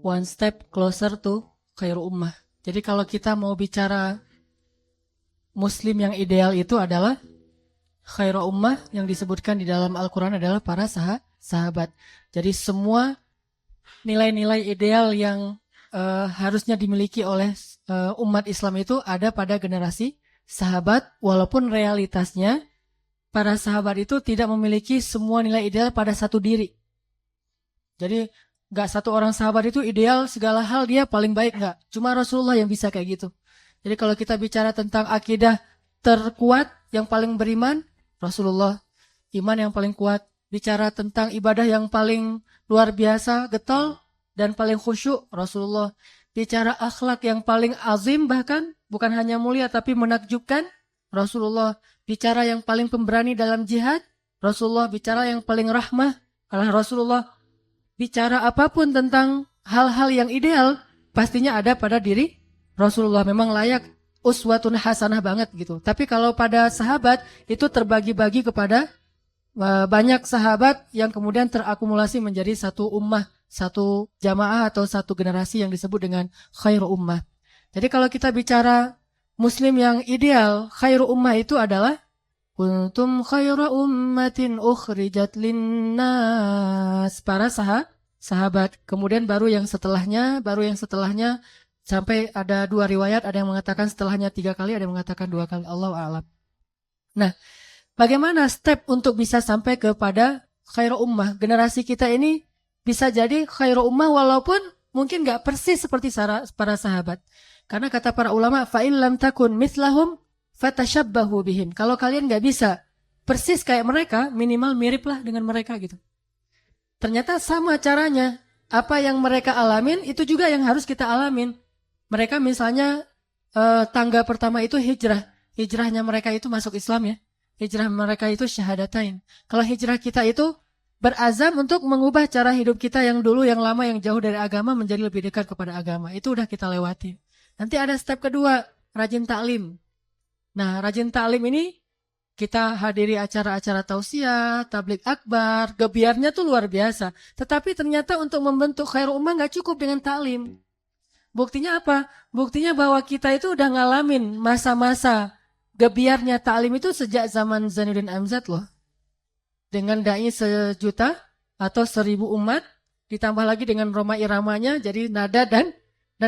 One step closer to khairu ummah. Jadi kalau kita mau bicara Muslim yang ideal itu adalah khairu ummah, yang disebutkan di dalam Al-Quran adalah para sahabat. Jadi semua nilai-nilai ideal yang harusnya dimiliki oleh umat Islam itu ada pada generasi sahabat, walaupun realitasnya para sahabat itu tidak memiliki semua nilai ideal pada satu diri. Jadi gak satu orang sahabat itu ideal segala hal dia paling baik, gak. Cuma Rasulullah yang bisa kayak gitu. Jadi kalau kita bicara tentang akidah terkuat yang paling beriman, Rasulullah. Iman yang paling kuat. Bicara tentang ibadah yang paling luar biasa, getol dan paling khusyuk, Rasulullah. Bicara akhlak yang paling azim bahkan, bukan hanya mulia tapi menakjubkan, Rasulullah. Bicara yang paling pemberani dalam jihad, Rasulullah. Bicara yang paling rahmah adalah Rasulullah. Bicara apapun tentang hal-hal yang ideal, pastinya ada pada diri Rasulullah. Memang layak uswatun hasanah banget gitu. Tapi kalau pada sahabat, itu terbagi-bagi kepada banyak sahabat yang kemudian terakumulasi menjadi satu ummah, satu jamaah atau satu generasi yang disebut dengan khairu ummah. Jadi kalau kita bicara Muslim yang ideal, khairu ummah itu adalah kuntum khairu ummatin ukhrijat linnas, para sahabat. Kemudian baru yang setelahnya, sampai ada 2 riwayat, ada yang mengatakan setelahnya 3 kali, ada yang mengatakan 2 kali. Allahu a'lam. Nah, bagaimana step untuk bisa sampai kepada khairu ummah? Generasi kita ini bisa jadi khairu ummah walaupun mungkin gak persis seperti para sahabat. Karena kata para ulama, fa'il lam takun mithlahum fatashabbahu bihim. Kalau kalian gak bisa persis kayak mereka, minimal miriplah dengan mereka gitu. Ternyata sama caranya. Apa yang mereka alamin, itu juga yang harus kita alamin. Mereka misalnya tangga pertama itu hijrah. Hijrahnya mereka itu masuk Islam ya. Hijrah mereka itu syahadatain. Kalau hijrah kita itu berazam untuk mengubah cara hidup kita yang dulu, yang lama, yang jauh dari agama menjadi lebih dekat kepada agama. Itu udah kita lewati. Nanti ada step kedua, rajin taklim. Nah, rajin taklim ini kita hadiri acara-acara tausiah, tabligh akbar, gebiarnya tuh luar biasa. Tetapi ternyata untuk membentuk khairu ummah gak cukup dengan taklim. Buktinya apa? Buktinya bahwa kita itu udah ngalamin masa-masa gebiarnya taklim itu sejak zaman Zainuddin Amjad loh. Dengan dai 1 juta atau 1000 umat, ditambah lagi dengan Roma iramanya, jadi nada dan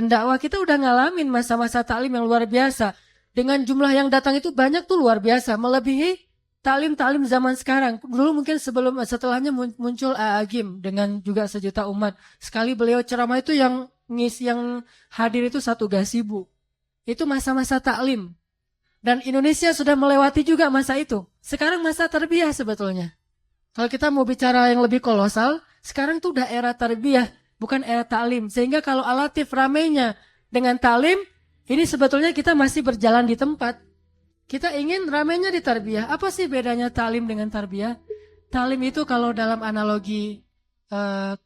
dakwah, kita udah ngalamin masa-masa taklim yang luar biasa. Dengan jumlah yang datang itu banyak tuh luar biasa, melebihi taklim-taklim zaman sekarang. Dulu mungkin setelahnya muncul Agim dengan juga 1 juta umat. Sekali beliau ceramah itu yang hadir itu 1 gazebo. Itu masa-masa taklim. Dan Indonesia sudah melewati juga masa itu. Sekarang masa tarbiyah sebetulnya. Kalau kita mau bicara yang lebih kolosal, sekarang tuh udah era tarbiyah, bukan era taklim. Sehingga kalau alatif ramainya dengan taklim, ini sebetulnya kita masih berjalan di tempat. Kita ingin ramainya di tarbiyah. Apa sih bedanya taklim dengan tarbiyah? Taklim itu kalau dalam analogi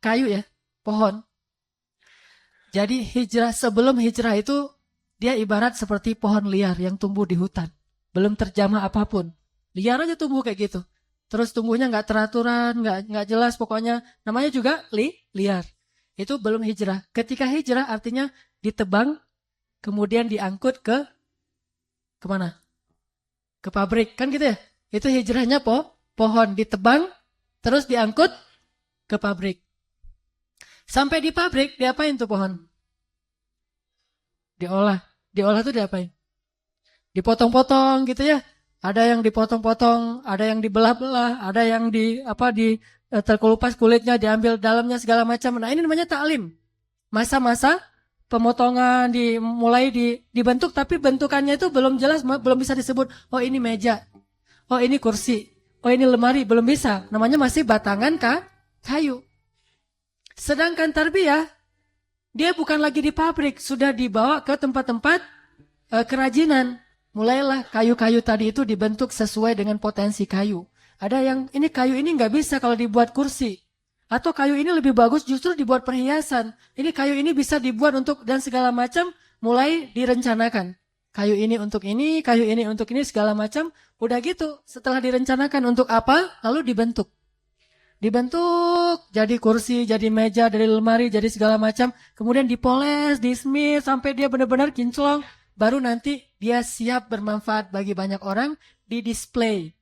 kayu ya, pohon. Jadi sebelum hijrah itu dia ibarat seperti pohon liar yang tumbuh di hutan. Belum terjamah apapun. Liar aja tumbuh kayak gitu. Terus tumbuhnya nggak teraturan, nggak jelas, pokoknya namanya juga liar. Itu belum hijrah. Ketika hijrah artinya ditebang, kemudian diangkut kemana? Ke pabrik, kan gitu ya? Itu hijrahnya pohon ditebang, terus diangkut ke pabrik. Sampai di pabrik, diapain tuh pohon? Diolah. Diolah tuh diapain? Dipotong-potong gitu ya. Ada yang dipotong-potong, ada yang dibelah-belah, ada yang terkelupas kulitnya, diambil dalamnya segala macam. Nah ini namanya taklim. Masa-masa pemotongan mulai dibentuk, tapi bentukannya itu belum jelas, belum bisa disebut, oh ini meja, oh ini kursi, oh ini lemari, belum bisa. Namanya masih batangan kayu. Sedangkan tarbiyah, dia bukan lagi di pabrik, sudah dibawa ke tempat-tempat kerajinan. Mulailah kayu-kayu tadi itu dibentuk sesuai dengan potensi kayu. Ada yang ini kayu ini nggak bisa kalau dibuat kursi. Atau kayu ini lebih bagus justru dibuat perhiasan. Ini kayu ini bisa dibuat untuk dan segala macam mulai direncanakan. Kayu ini untuk ini, kayu ini untuk ini, segala macam. Udah gitu, setelah direncanakan untuk apa, lalu dibentuk. Dibentuk, jadi kursi, jadi meja, dari lemari, jadi segala macam. Kemudian dipoles, dismir, sampai dia benar-benar kinclong. Baru nanti dia siap bermanfaat bagi banyak orang, di display.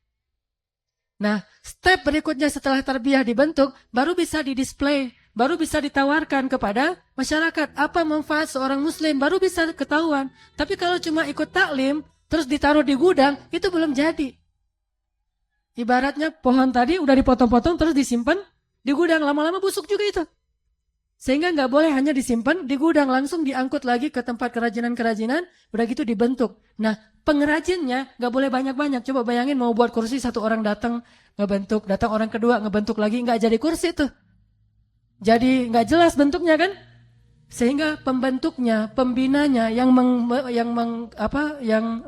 Nah, step berikutnya setelah tarbiyah dibentuk, baru bisa di-display. Baru bisa ditawarkan kepada masyarakat. Apa manfaat seorang muslim, baru bisa ketahuan. Tapi kalau cuma ikut taklim, terus ditaruh di gudang, itu belum jadi. Ibaratnya pohon tadi udah dipotong-potong terus disimpan di gudang, lama-lama busuk juga itu. Sehingga nggak boleh hanya disimpan di gudang, langsung diangkut lagi ke tempat kerajinan-kerajinan, udah gitu dibentuk. Nah, pengrajinnya nggak boleh banyak-banyak. Coba bayangin mau buat kursi, satu orang datang ngebentuk, datang orang kedua ngebentuk lagi, nggak jadi kursi tuh. Jadi nggak jelas bentuknya kan? Sehingga pembentuknya, pembinanya, yang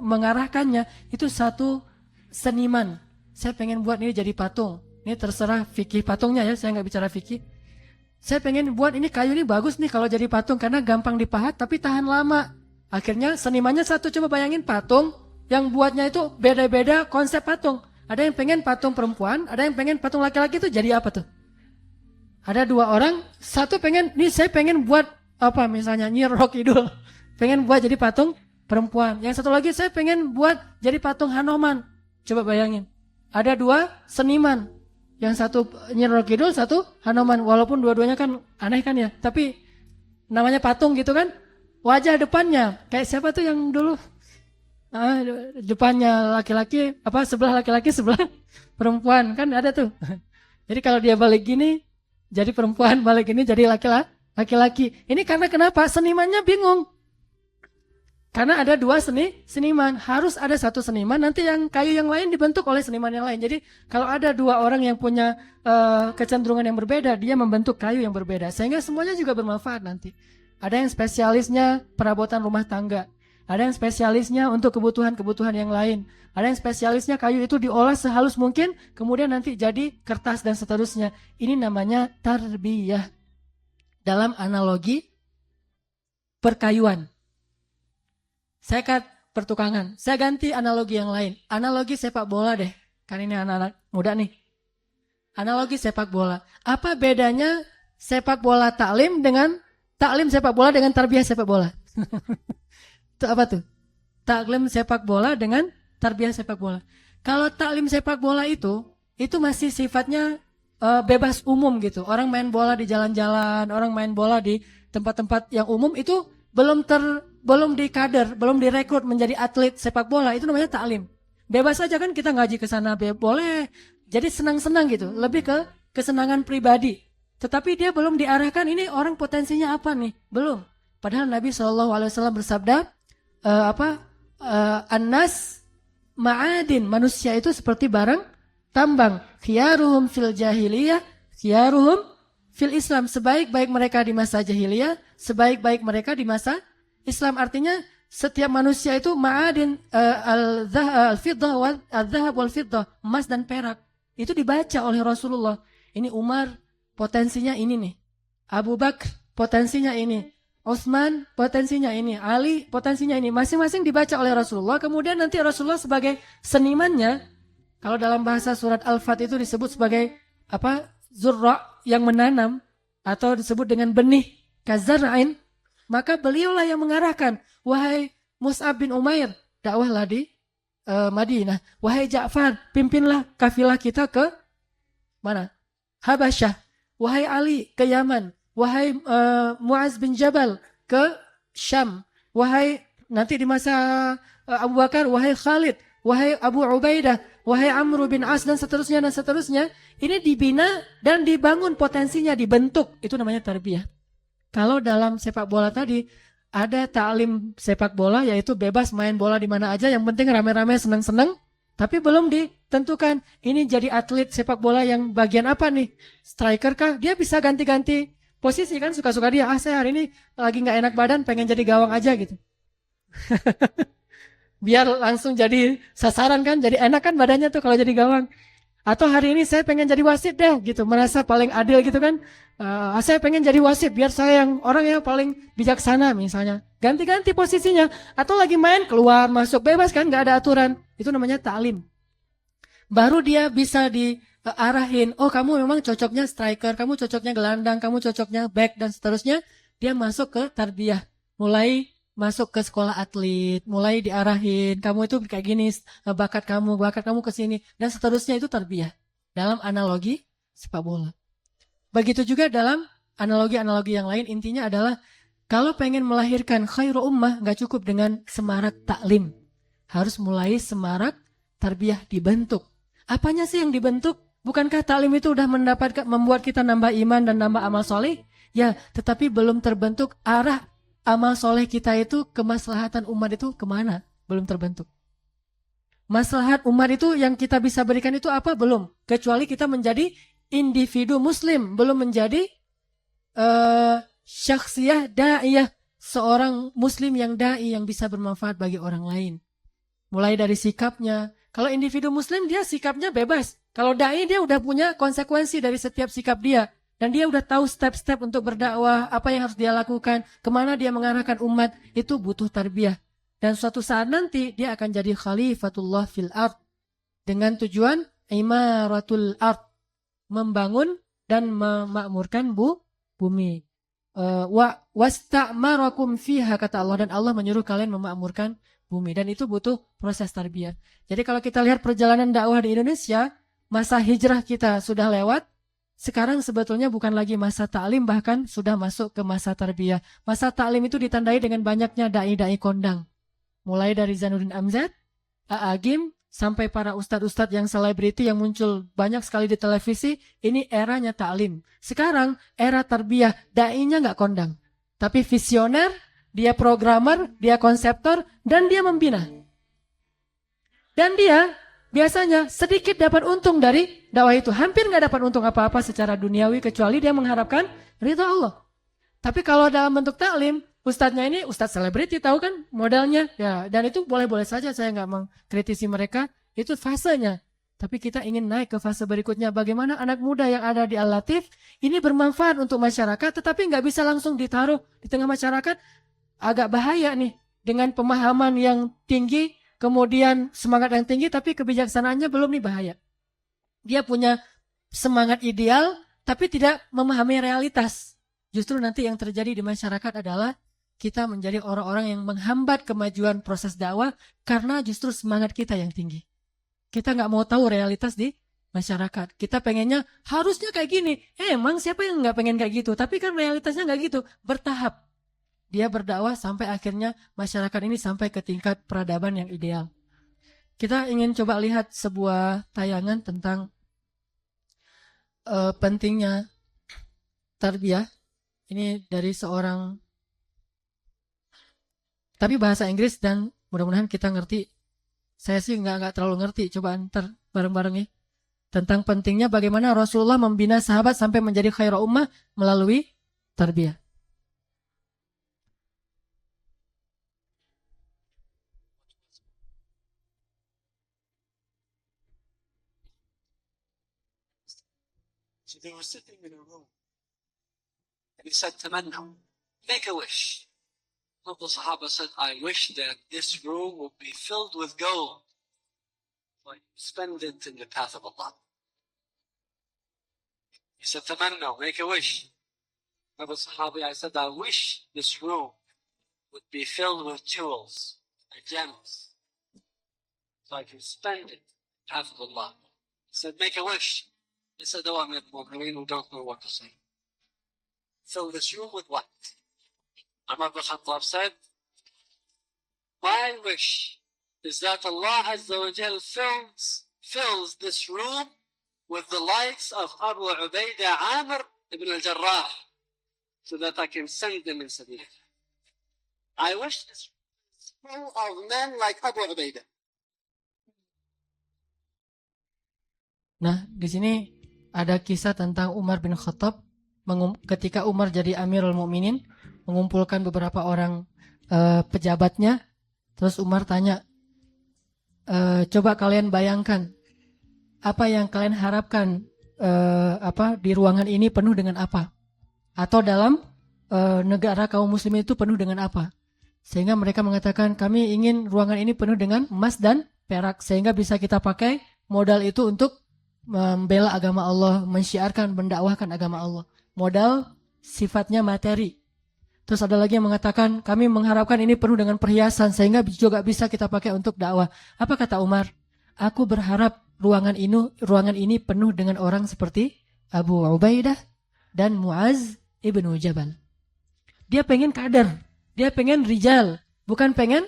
mengarahkannya itu satu seniman. Saya pengen buat ini jadi patung. Ini terserah fikih patungnya ya, saya nggak bicara fikih. Saya pengen buat ini kayu ini bagus nih kalau jadi patung karena gampang dipahat tapi tahan lama. Akhirnya senimannya satu, coba bayangin patung yang buatnya itu beda-beda konsep patung. Ada yang pengen patung perempuan, ada yang pengen patung laki-laki, itu jadi apa tuh? Ada dua orang, satu pengen, nih saya pengen buat apa misalnya Nyi Roro Kidul. Pengen buat jadi patung perempuan. Yang satu lagi saya pengen buat jadi patung Hanoman. Coba bayangin. Ada dua seniman, yang satu Nyi Roro Kidul, satu Hanoman. Walaupun dua-duanya kan aneh kan ya, tapi namanya patung gitu kan. Wajah depannya kayak siapa tuh yang dulu? Depannya laki-laki, sebelah laki-laki, sebelah perempuan kan ada tuh. Jadi kalau dia balik gini, jadi perempuan, balik gini jadi laki-laki. Ini karena kenapa? Senimannya bingung. Karena ada dua seniman, harus ada satu seniman, nanti yang kayu yang lain dibentuk oleh seniman yang lain. Jadi kalau ada dua orang yang punya kecenderungan yang berbeda, dia membentuk kayu yang berbeda. Sehingga semuanya juga bermanfaat nanti. Ada yang spesialisnya perabotan rumah tangga. Ada yang spesialisnya untuk kebutuhan-kebutuhan yang lain. Ada yang spesialisnya kayu itu diolah sehalus mungkin, kemudian nanti jadi kertas dan seterusnya. Ini namanya tarbiyah. Dalam analogi perkayuan. Saya pertukangan. Saya ganti analogi yang lain. Analogi sepak bola deh. Kan ini anak-anak muda nih. Analogi sepak bola. Apa bedanya sepak bola taklim sepak bola dengan tarbiyah sepak bola? Itu apa tuh? Taklim sepak bola dengan tarbiyah sepak bola. Kalau taklim sepak bola itu masih sifatnya bebas umum gitu. Orang main bola di jalan-jalan, orang main bola di tempat-tempat yang umum itu belum dikader, belum direkrut menjadi atlet sepak bola, itu namanya taklim. Bebas aja kan kita ngaji ke sana boleh. Jadi senang-senang gitu, lebih ke kesenangan pribadi. Tetapi dia belum diarahkan ini orang potensinya apa nih? Belum. Padahal Nabi SAW bersabda, An-nas ma'adin, manusia itu seperti barang tambang. Khiyaruhum fil jahiliyah, khiyaruhum fil Islam. Sebaik-baik mereka di masa jahiliyah, sebaik-baik mereka di masa Islam. Artinya setiap manusia itu ma'adin al-fiddah wal-dhahab wal-fiddah, emas dan perak. Itu dibaca oleh Rasulullah. Ini Umar potensinya ini nih. Abu Bakar potensinya ini. Utsman potensinya ini. Ali potensinya ini. Masing-masing dibaca oleh Rasulullah. Kemudian nanti Rasulullah sebagai senimannya, kalau dalam bahasa surat Al-Fat itu disebut sebagai zurra, yang menanam, atau disebut dengan benih kazar'ain. Maka beliaulah yang mengarahkan, wahai Mus'ab bin Umair, dakwahlah di Madinah. Wahai Ja'far, pimpinlah kafilah kita ke mana? Habasyah. Wahai Ali, ke Yaman. Wahai Mu'az bin Jabal, ke Syam. Wahai nanti di masa Abu Bakar, wahai Khalid, wahai Abu Ubaidah, wahai Amr bin As, dan seterusnya dan seterusnya. Ini dibina dan dibangun potensinya, dibentuk. Itu namanya tarbiyah. Kalau dalam sepak bola tadi ada taklim sepak bola, yaitu bebas main bola di mana aja, yang penting rame-rame seneng-seneng, tapi belum ditentukan ini jadi atlet sepak bola yang bagian apa nih? Striker kah? Dia bisa ganti-ganti posisi kan, suka-suka dia. Saya hari ini lagi nggak enak badan, pengen jadi gawang aja gitu. Biar langsung jadi sasaran kan, jadi enak kan badannya tuh kalau jadi gawang. Atau hari ini saya pengen jadi wasit deh gitu, merasa paling adil gitu kan. Saya pengen jadi wasit biar saya yang orang yang paling bijaksana misalnya. Ganti-ganti posisinya. Atau lagi main keluar masuk bebas kan, nggak ada aturan. Itu namanya ta'lim. Baru dia bisa diarahin, oh kamu memang cocoknya striker, kamu cocoknya gelandang, kamu cocoknya back dan seterusnya. Dia masuk ke tarbiyah, mulai masuk ke sekolah atlet, mulai diarahin, kamu itu kayak gini, bakat kamu ke sini dan seterusnya. Itu tarbiyah dalam analogi sepak bola. Begitu juga dalam analogi-analogi yang lain, intinya adalah kalau pengen melahirkan khairu ummah nggak cukup dengan semarak taklim, harus mulai semarak tarbiyah dibentuk. Apanya sih yang dibentuk? Bukankah taklim itu udah membuat kita nambah iman dan nambah amal soleh? Ya, tetapi belum terbentuk arah amal soleh kita itu, kemaslahatan umat itu kemana? Belum terbentuk. Maslahat umat itu yang kita bisa berikan itu apa? Belum. Kecuali kita menjadi individu muslim, belum menjadi syakhsiyah da'iyah, seorang muslim yang da'i yang bisa bermanfaat bagi orang lain. Mulai dari sikapnya. Kalau individu muslim dia sikapnya bebas. Kalau da'i dia udah punya konsekuensi dari setiap sikap dia. Dan dia udah tahu step-step untuk berdakwah, apa yang harus dia lakukan, kemana dia mengarahkan umat. Itu butuh tarbiyah. Dan suatu saat nanti dia akan jadi khalifatullah fil ard. Dengan tujuan imaratul ard. Membangun dan memakmurkan bumi. Wasta'marakum fiha, kata Allah. Dan Allah menyuruh kalian memakmurkan bumi. Dan itu butuh proses tarbiyah. Jadi kalau kita lihat perjalanan dakwah di Indonesia, masa hijrah kita sudah lewat. Sekarang sebetulnya bukan lagi masa ta'lim, bahkan sudah masuk ke masa tarbiyah. Masa ta'lim itu ditandai dengan banyaknya da'i-da'i kondang. Mulai dari Zainuddin Amjad, A'agim, sampai para ustadz-ustadz yang selebriti yang muncul banyak sekali di televisi. Ini eranya ta'lim. Sekarang era tarbiyah, da'inya nggak kondang. Tapi visioner, dia programmer, dia konseptor, dan dia membina. Dan dia biasanya sedikit dapat untung dari dakwah itu. Hampir nggak dapat untung apa-apa secara duniawi, kecuali dia mengharapkan ridha Allah. Tapi kalau dalam bentuk taklim, ustadznya ini ustadz selebriti, tahu kan modelnya. Ya, dan itu boleh-boleh saja, saya nggak mengkritisi mereka. Itu fasenya. Tapi kita ingin naik ke fase berikutnya. Bagaimana anak muda yang ada di Al-Latif ini bermanfaat untuk masyarakat, tetapi nggak bisa langsung ditaruh di tengah masyarakat. Agak bahaya nih, dengan pemahaman yang tinggi, kemudian semangat yang tinggi, tapi kebijaksanaannya belum, nih bahaya. Dia punya semangat ideal, tapi tidak memahami realitas. Justru nanti yang terjadi di masyarakat adalah kita menjadi orang-orang yang menghambat kemajuan proses dakwah karena justru semangat kita yang tinggi. Kita nggak mau tahu realitas di masyarakat. Kita pengennya harusnya kayak gini. Emang siapa yang nggak pengen kayak gitu? Tapi kan realitasnya nggak gitu, bertahap. Dia berdakwah sampai akhirnya masyarakat ini sampai ke tingkat peradaban yang ideal. Kita ingin coba lihat sebuah tayangan tentang pentingnya tarbiyah. Ini dari seorang, tapi bahasa Inggris dan mudah-mudahan kita ngerti. Saya sih nggak terlalu ngerti. Coba ntar bareng-bareng ya. Tentang pentingnya bagaimana Rasulullah membina sahabat sampai menjadi khairu ummah melalui tarbiyah. So they were sitting in a room, and he said, "Tamannaw, make a wish." One of the Sahaba said, "I wish that this room would be filled with gold, like spend it in the path of Allah." He said, "Tamannaw, make a wish." Another Sahabi, I said, "I wish this room would be filled with jewels and gems, so I can spend it in the path of Allah." He said, "Make a wish." He said, "Oh, Amir al-Mu'mineen, we don't know what to say. Fill this room with what?" Umar ibn Khattab said, "My wish is that Allah Azza wa Jal fills this room with the likes of Abu Ubaidah Amir ibn al-Jarrah, so that I can send them in Sabilullah. I wish this room is full of men like Abu Ubaidah." Nah, di sini ada kisah tentang Umar bin Khattab ketika Umar jadi Amirul Mukminin, mengumpulkan beberapa orang pejabatnya. Terus Umar tanya, coba kalian bayangkan, apa yang kalian harapkan di ruangan ini penuh dengan apa? Atau dalam negara kaum muslimin itu penuh dengan apa? Sehingga mereka mengatakan kami ingin ruangan ini penuh dengan emas dan perak sehingga bisa kita pakai modal itu untuk membela agama Allah, mensyiarkan, mendakwahkan agama Allah. Modal sifatnya materi. Terus ada lagi yang mengatakan kami mengharapkan ini penuh dengan perhiasan sehingga juga bisa kita pakai untuk dakwah. Apa kata Umar? Aku berharap ruangan ini penuh dengan orang seperti Abu Ubaidah dan Muaz ibnu Jabal. Dia pengen kader, dia pengen rijal, bukan pengen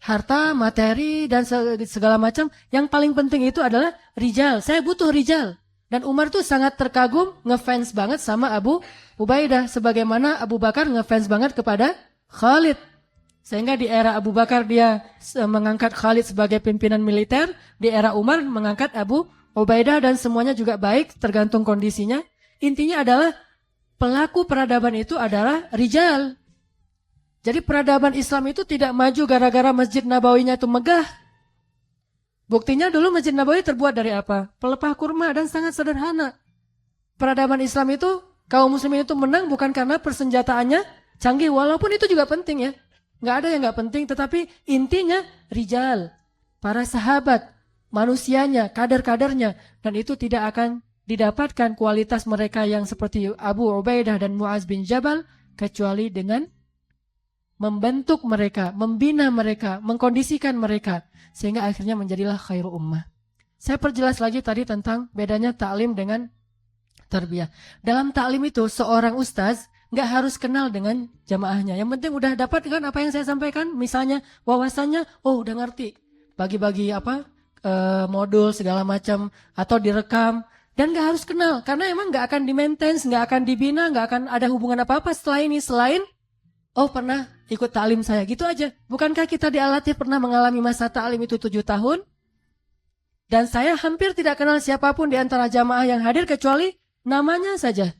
harta, materi, dan segala macam. Yang paling penting itu adalah rijal. Saya butuh rijal. Dan Umar tuh sangat terkagum, ngefans banget sama Abu Ubaidah. Sebagaimana Abu Bakar ngefans banget kepada Khalid. Sehingga di era Abu Bakar dia mengangkat Khalid sebagai pimpinan militer. Di era Umar mengangkat Abu Ubaidah dan semuanya juga baik tergantung kondisinya. Intinya adalah pelaku peradaban itu adalah rijal. Jadi peradaban Islam itu tidak maju gara-gara Masjid Nabawinya itu megah. Buktinya dulu Masjid Nabawi terbuat dari apa? Pelepah kurma dan sangat sederhana. Peradaban Islam itu, kaum muslimin itu menang bukan karena persenjataannya canggih. Walaupun itu juga penting ya. Nggak ada yang nggak penting, tetapi intinya rijal. Para sahabat, manusianya, kader-kadernya. Dan itu tidak akan didapatkan kualitas mereka yang seperti Abu Ubaidah dan Muaz bin Jabal. Kecuali dengan membentuk mereka, membina mereka, mengkondisikan mereka. Sehingga akhirnya menjadilah khairu ummah. Saya perjelas lagi tadi tentang bedanya ta'lim dengan tarbiyah. Dalam ta'lim itu seorang ustaz nggak harus kenal dengan jamaahnya. Yang penting udah dapat kan apa yang saya sampaikan. Misalnya wawasannya, udah ngerti. Bagi-bagi modul segala macam atau direkam. Dan nggak harus kenal. Karena emang nggak akan di-maintenance, nggak akan dibina, nggak akan ada hubungan apa-apa setelah ini. Selain pernah ikut ta'lim saya, gitu aja. Bukankah kita di Al-Latif pernah mengalami masa ta'lim itu 7 tahun? Dan saya hampir tidak kenal siapapun di antara jamaah yang hadir kecuali namanya saja.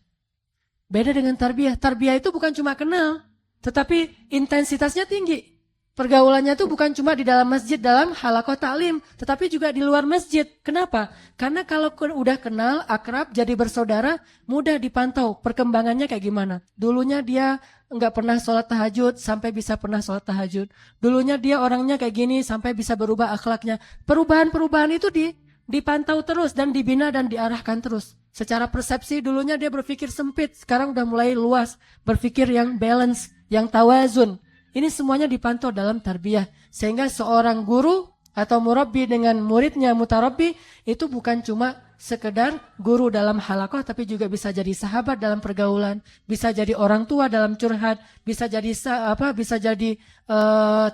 Beda dengan tarbiyah. Tarbiyah itu bukan cuma kenal, tetapi intensitasnya tinggi. Pergaulannya itu bukan cuma di dalam masjid, dalam halaqah ta'lim, tetapi juga di luar masjid. Kenapa? Karena kalau udah kenal, akrab, jadi bersaudara, mudah dipantau perkembangannya kayak gimana. Dulunya dia nggak pernah sholat tahajud, sampai bisa pernah sholat tahajud. Dulunya dia orangnya kayak gini, sampai bisa berubah akhlaknya. Perubahan-perubahan itu dipantau terus dan dibina dan diarahkan terus. Secara persepsi dulunya dia berpikir sempit, sekarang udah mulai luas. Berpikir yang balance, yang tawazun. Ini semuanya dipantau dalam tarbiyah. Sehingga seorang guru atau murabbi dengan muridnya mutarabbi itu bukan cuma sekedar guru dalam halaqah, tapi juga bisa jadi sahabat dalam pergaulan, bisa jadi orang tua dalam curhat, bisa jadi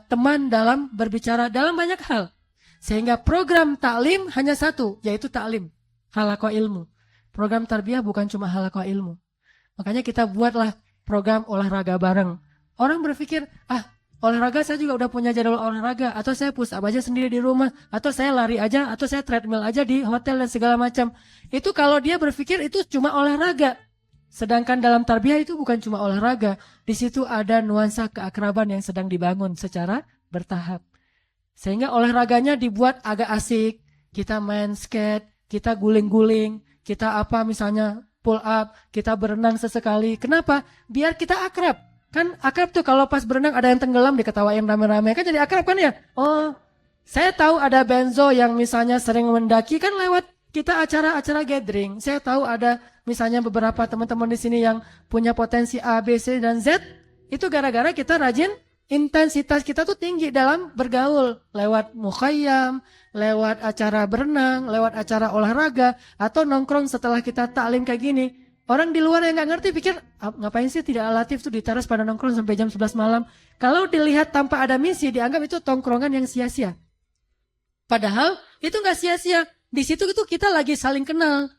teman dalam berbicara dalam banyak hal. Sehingga program taklim hanya satu, yaitu taklim, halaqah ilmu. Program tarbiyah bukan cuma halaqah ilmu. Makanya kita buatlah program olahraga bareng. Orang berpikir, olahraga saya juga udah punya jadwal olahraga, atau saya push up aja sendiri di rumah, atau saya lari aja, atau saya treadmill aja di hotel dan segala macam. Itu kalau dia berpikir itu cuma olahraga. Sedangkan dalam tarbiyah itu bukan cuma olahraga. Di situ ada nuansa keakraban yang sedang dibangun secara bertahap. Sehingga olahraganya dibuat agak asik. Kita main skate, kita guling-guling, kita misalnya pull up, kita berenang sesekali. Kenapa? Biar kita akrab. Kan akrab tuh kalau pas berenang ada yang tenggelam diketawain rame-rame. Kan jadi akrab kan ya? Saya tahu ada Benzo yang misalnya sering mendaki kan lewat kita acara-acara gathering. Saya tahu ada misalnya beberapa teman-teman di sini yang punya potensi A, B, C, dan Z. Itu gara-gara kita rajin, intensitas kita tuh tinggi dalam bergaul. Lewat mukhayyam, lewat acara berenang, lewat acara olahraga, atau nongkrong setelah kita taklim kayak gini. Orang di luar yang nggak ngerti pikir, ngapain sih tidak Al-Latif tuh di teras pada nongkrong sampai jam 11 malam. Kalau dilihat tanpa ada misi, dianggap itu tongkrongan yang sia-sia. Padahal itu nggak sia-sia. Di situ itu kita lagi saling kenal.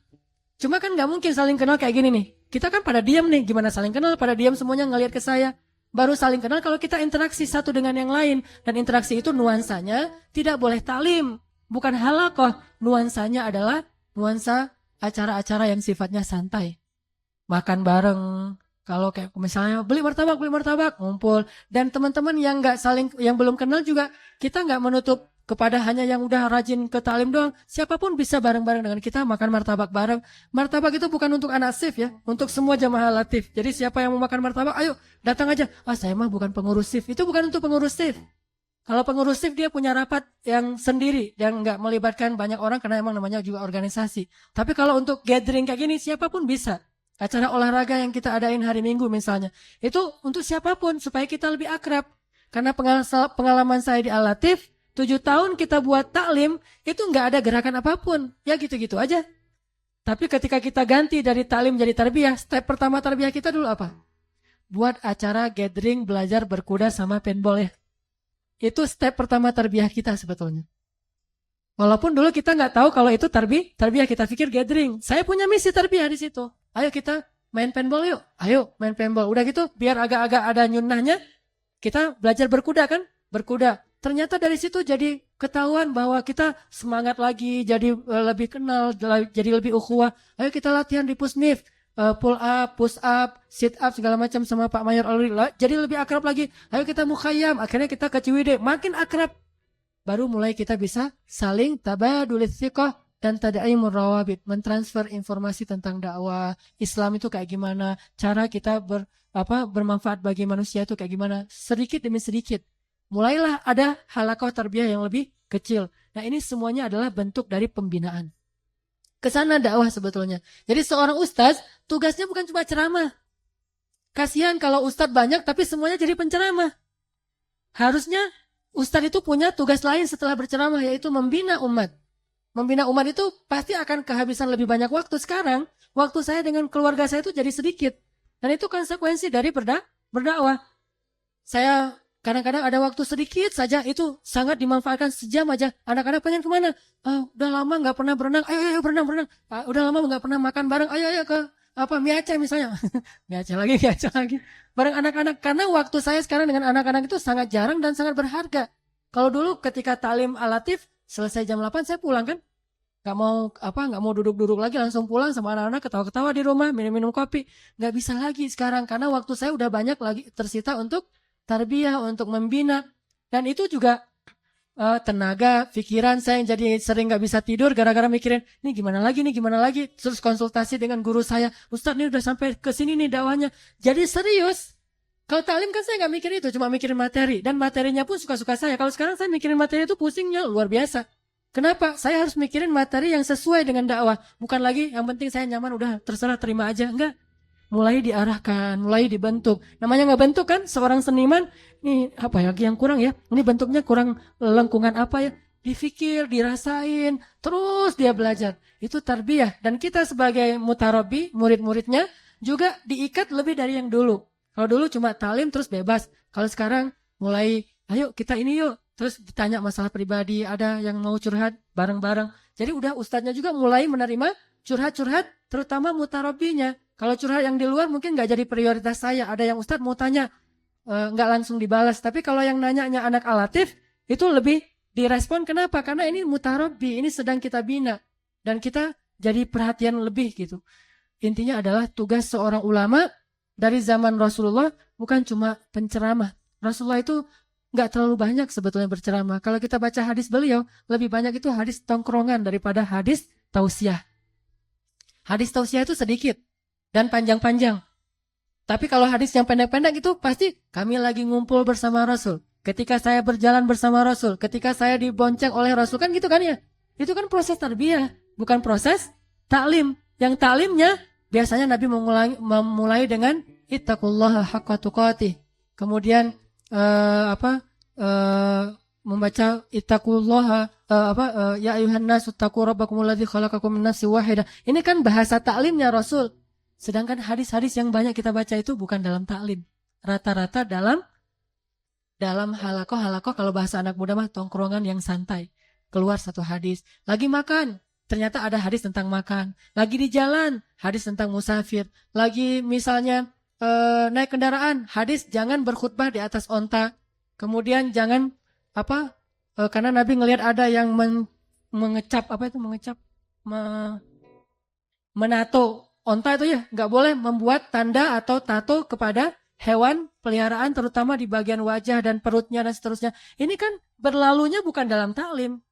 Cuma kan nggak mungkin saling kenal kayak gini nih. Kita kan pada diam nih. Gimana saling kenal? Pada diam semuanya ngelihat ke saya. Baru saling kenal kalau kita interaksi satu dengan yang lain. Dan interaksi itu nuansanya tidak boleh taklim. Bukan halaqah. Nuansanya adalah nuansa acara-acara yang sifatnya santai. Makan bareng, kalau kayak misalnya beli martabak, ngumpul. Dan teman-teman yang belum kenal juga, kita nggak menutup kepada hanya yang udah rajin ke taklim doang. Siapapun bisa bareng-bareng dengan kita makan martabak bareng. Martabak itu bukan untuk anak SIF ya, untuk semua jamaah latif. Jadi siapa yang mau makan martabak, ayo datang aja. Saya mah bukan pengurus SIF. Itu bukan untuk pengurus SIF. Kalau pengurus SIF dia punya rapat yang sendiri dan nggak melibatkan banyak orang karena emang namanya juga organisasi. Tapi kalau untuk gathering kayak gini siapapun bisa. Acara olahraga yang kita adain hari Minggu misalnya. Itu untuk siapapun supaya kita lebih akrab. Karena pengalaman saya di Al-Latif, 7 tahun kita buat taklim, itu nggak ada gerakan apapun. Ya gitu-gitu aja. Tapi ketika kita ganti dari taklim jadi tarbiyah, step pertama tarbiyah kita dulu apa? Buat acara gathering belajar berkuda sama paintball ya. Itu step pertama tarbiyah kita sebetulnya. Walaupun dulu kita nggak tahu kalau itu tarbiyah, kita pikir gathering. Saya punya misi tarbiyah di situ. Ayo kita main paintball yuk. Ayo main paintball. Udah gitu biar agak-agak ada nyunahnya. Kita belajar berkuda kan? Berkuda. Ternyata dari situ jadi ketahuan bahwa kita semangat lagi. Jadi lebih kenal. Jadi lebih ukhuwah. Ayo kita latihan di pusnif. Pull up, push up, sit up segala macam sama Pak Mayor Alwi. Jadi lebih akrab lagi. Ayo kita mukhayyam. Akhirnya kita ke Ciwidey. Makin akrab. Baru mulai kita bisa saling tabadulit thiqah dan tada'imur rawabit, mentransfer informasi tentang dakwah Islam itu kayak gimana, cara kita bermanfaat bagi manusia itu kayak gimana, sedikit demi sedikit. Mulailah ada halaqah tarbiyah yang lebih kecil. Nah, ini semuanya adalah bentuk dari pembinaan. Kesana dakwah sebetulnya. Jadi seorang ustaz tugasnya bukan cuma ceramah. Kasihan kalau ustaz banyak tapi semuanya jadi penceramah. Harusnya ustaz itu punya tugas lain setelah berceramah, yaitu membina umat. Membina umat itu pasti akan kehabisan lebih banyak waktu. Sekarang, waktu saya dengan keluarga saya itu jadi sedikit. Dan itu konsekuensi dari berdakwah. Saya kadang-kadang ada waktu sedikit saja, itu sangat dimanfaatkan sejam aja. Anak-anak pengen kemana? Udah lama nggak pernah berenang, ayo berenang. Udah lama nggak pernah makan bareng, ayo ke Miaca misalnya. Miaca lagi. Bareng anak-anak. Karena waktu saya sekarang dengan anak-anak itu sangat jarang dan sangat berharga. Kalau dulu ketika taklim Al-Latif, selesai jam 8 saya pulang kan. Gak mau duduk-duduk lagi, langsung pulang sama anak-anak, ketawa-ketawa di rumah, minum-minum kopi. Gak bisa lagi sekarang karena waktu saya udah banyak lagi tersita untuk tarbiyah, untuk membina. Dan itu juga tenaga, pikiran saya yang jadi sering gak bisa tidur gara-gara mikirin, ini gimana lagi. Terus konsultasi dengan guru saya, Ustadz ini udah sampai ke sini nih dakwahnya. Jadi serius. Kalau taklim kan saya gak mikir itu, cuma mikirin materi. Dan materinya pun suka-suka saya. Kalau sekarang saya mikirin materi itu pusingnya luar biasa. Kenapa? Saya harus mikirin materi yang sesuai dengan dakwah. Bukan lagi yang penting saya nyaman, udah terserah terima aja. Enggak. Mulai diarahkan, mulai dibentuk. Namanya nggak bentuk kan? Seorang seniman, ini apa ya yang kurang ya? Ini bentuknya kurang lengkungan apa ya? Dipikir, dirasain, terus dia belajar. Itu tarbiyah. Dan kita sebagai mutarabbi, murid-muridnya, juga diikat lebih dari yang dulu. Kalau dulu cuma talim terus bebas. Kalau sekarang mulai, ayo kita ini yuk. Terus ditanya masalah pribadi, ada yang mau curhat bareng-bareng. Jadi udah ustadznya juga mulai menerima curhat-curhat, terutama mutarabbinya. Kalau curhat yang di luar mungkin nggak jadi prioritas saya. Ada yang ustadz mau tanya, nggak langsung dibalas. Tapi kalau yang nanya anak Al-Latif, itu lebih direspon. Kenapa? Karena ini mutarabbi, ini sedang kita bina. Dan kita jadi perhatian lebih gitu. Intinya adalah tugas seorang ulama dari zaman Rasulullah bukan cuma penceramah. Rasulullah itu nggak terlalu banyak sebetulnya berceramah. Kalau kita baca hadis beliau, lebih banyak itu hadis tongkrongan daripada hadis tausiah. Hadis tausiah itu sedikit dan panjang-panjang. Tapi kalau hadis yang pendek-pendek itu pasti kami lagi ngumpul bersama Rasul. Ketika saya berjalan bersama Rasul, ketika saya dibonceng oleh Rasul, kan gitu kan ya. Itu kan proses tarbiyah, bukan proses taklim. Yang taklimnya biasanya Nabi memulai dengan ittaqullaha haqqa tuqatih. Kemudian membaca ittaqullaha ya ayuhan nasu taqu rabbakumul ladzi khalaqakum min nafsin wahidah. Ini kan bahasa taklimnya Rasul. Sedangkan hadis-hadis yang banyak kita baca itu bukan dalam taklim. Rata-rata dalam halaqah kalau bahasa anak muda mah tongkrongan yang santai. Keluar satu hadis, lagi makan, ternyata ada hadis tentang makan. Lagi di jalan, hadis tentang musafir. Lagi misalnya naik kendaraan, hadis jangan berkhutbah di atas onta. Kemudian jangan karena Nabi ngelihat ada yang menato onta itu ya, nggak boleh membuat tanda atau tato kepada hewan peliharaan terutama di bagian wajah dan perutnya dan seterusnya. Ini kan berlalunya bukan dalam taklim.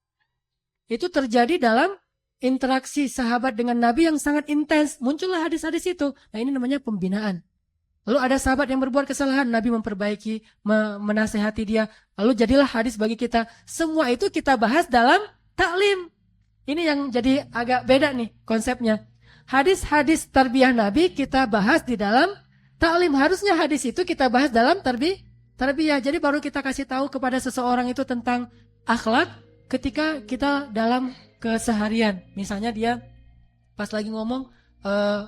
Itu terjadi dalam interaksi sahabat dengan Nabi yang sangat intens. Muncullah hadis-hadis itu. Nah, ini namanya pembinaan. Lalu ada sahabat yang berbuat kesalahan, Nabi memperbaiki, menasehati dia. Lalu jadilah hadis bagi kita. Semua itu kita bahas dalam taklim. Ini yang jadi agak beda nih konsepnya. Hadis-hadis tarbiyah Nabi kita bahas di dalam taklim. Harusnya hadis itu kita bahas dalam tarbiyah. Jadi baru kita kasih tahu kepada seseorang itu tentang akhlak ketika kita dalam keseharian. Misalnya dia pas lagi ngomong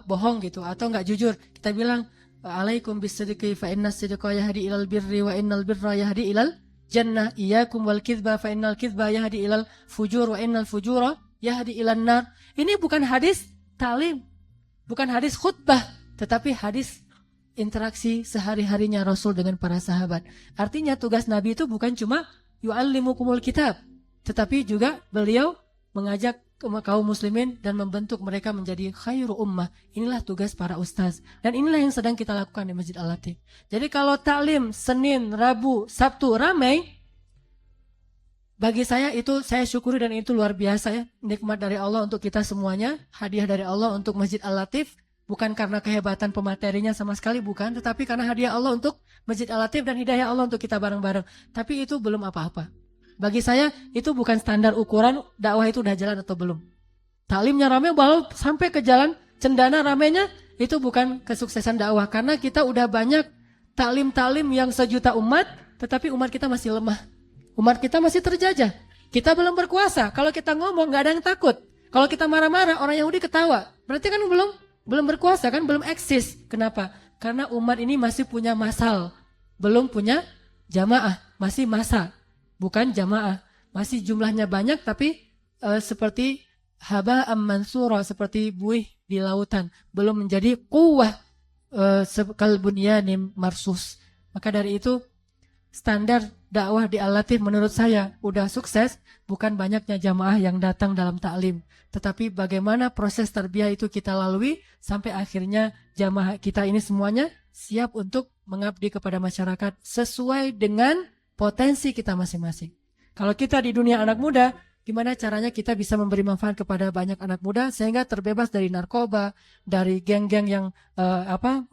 bohong gitu atau nggak jujur. Kita bilang, alaikum bisidqi fa inna sidqa yahdi ilal birri wa innal birra yahdi ilal jannah. Iyyakum wal kidba fa innal kidba yahdi ilal fujur wa innal fujura yahdi ilan nar. Ini bukan hadis ta'lim, bukan hadis khutbah, tetapi hadis interaksi sehari-harinya Rasul dengan para sahabat. Artinya tugas Nabi itu bukan cuma yu'allimukumul kitab, tetapi juga beliau mengajak kaum muslimin dan membentuk mereka menjadi khairu ummah. Inilah tugas para ustaz. Dan inilah yang sedang kita lakukan di Masjid Al-Latif. Jadi kalau taklim Senin, Rabu, Sabtu ramai, bagi saya itu saya syukuri dan itu luar biasa ya. Nikmat dari Allah untuk kita semuanya. Hadiah dari Allah untuk Masjid Al-Latif. Bukan karena kehebatan pematerinya sama sekali, bukan. Tetapi karena hadiah Allah untuk Masjid Al-Latif dan hidayah Allah untuk kita bareng-bareng. Tapi itu belum apa-apa. Bagi saya itu bukan standar ukuran dakwah itu udah jalan atau belum. Taklimnya ramai walau sampai ke jalan cendana ramainya itu bukan kesuksesan dakwah. Karena kita udah banyak taklim-taklim yang sejuta umat, tetapi umat kita masih lemah. Umat kita masih terjajah. Kita belum berkuasa. Kalau kita ngomong nggak ada yang takut. Kalau kita marah-marah orang Yahudi ketawa. Berarti kan belum berkuasa kan, belum eksis. Kenapa? Karena umat ini masih punya masal, belum punya jamaah, masih masa. Bukan jamaah, masih jumlahnya banyak tapi seperti haba'am mansura, seperti buih di lautan, belum menjadi quwwah kalbunyanim marsus. Maka dari itu standar dakwah di Al-Latif menurut saya udah sukses, bukan banyaknya jamaah yang datang dalam taklim, tetapi bagaimana proses tarbiyah itu kita lalui sampai akhirnya jamaah kita ini semuanya siap untuk mengabdi kepada masyarakat sesuai dengan potensi kita masing-masing. Kalau kita di dunia anak muda, gimana caranya kita bisa memberi manfaat kepada banyak anak muda sehingga terbebas dari narkoba, dari geng-geng yang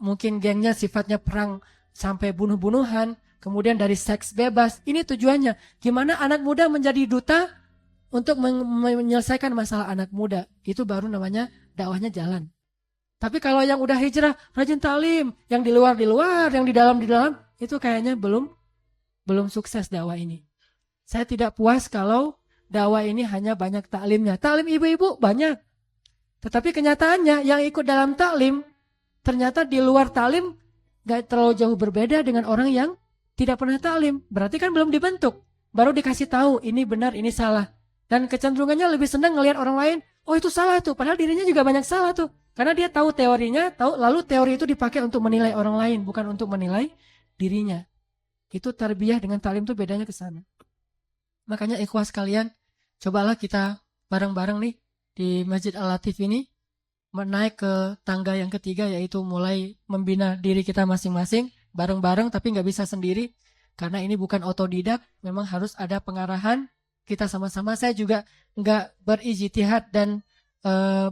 mungkin gengnya sifatnya perang sampai bunuh-bunuhan, kemudian dari seks bebas. Ini tujuannya. Gimana anak muda menjadi duta untuk menyelesaikan masalah anak muda. Itu baru namanya dakwahnya jalan. Tapi kalau yang udah hijrah, rajin taklim, yang di luar, yang di dalam, itu kayaknya belum sukses dakwah ini. Saya tidak puas kalau dakwah ini hanya banyak taklimnya. Taklim ibu-ibu banyak. Tetapi kenyataannya yang ikut dalam taklim, ternyata di luar taklim gak terlalu jauh berbeda dengan orang yang tidak pernah taklim. Berarti kan belum dibentuk. Baru dikasih tahu ini benar, ini salah. Dan kecenderungannya lebih senang ngelihat orang lain, oh itu salah tuh. Padahal dirinya juga banyak salah tuh. Karena dia tahu teorinya, lalu teori itu dipakai untuk menilai orang lain, bukan untuk menilai dirinya. Itu tarbiyah dengan taklim itu bedanya ke sana. Makanya ikhwah sekalian, cobalah kita bareng-bareng nih di Masjid Al-Latif ini menaik ke tangga yang ketiga, yaitu mulai membina diri kita masing-masing bareng-bareng, tapi nggak bisa sendiri karena ini bukan otodidak, memang harus ada pengarahan kita sama-sama. Saya juga nggak berijtihad dan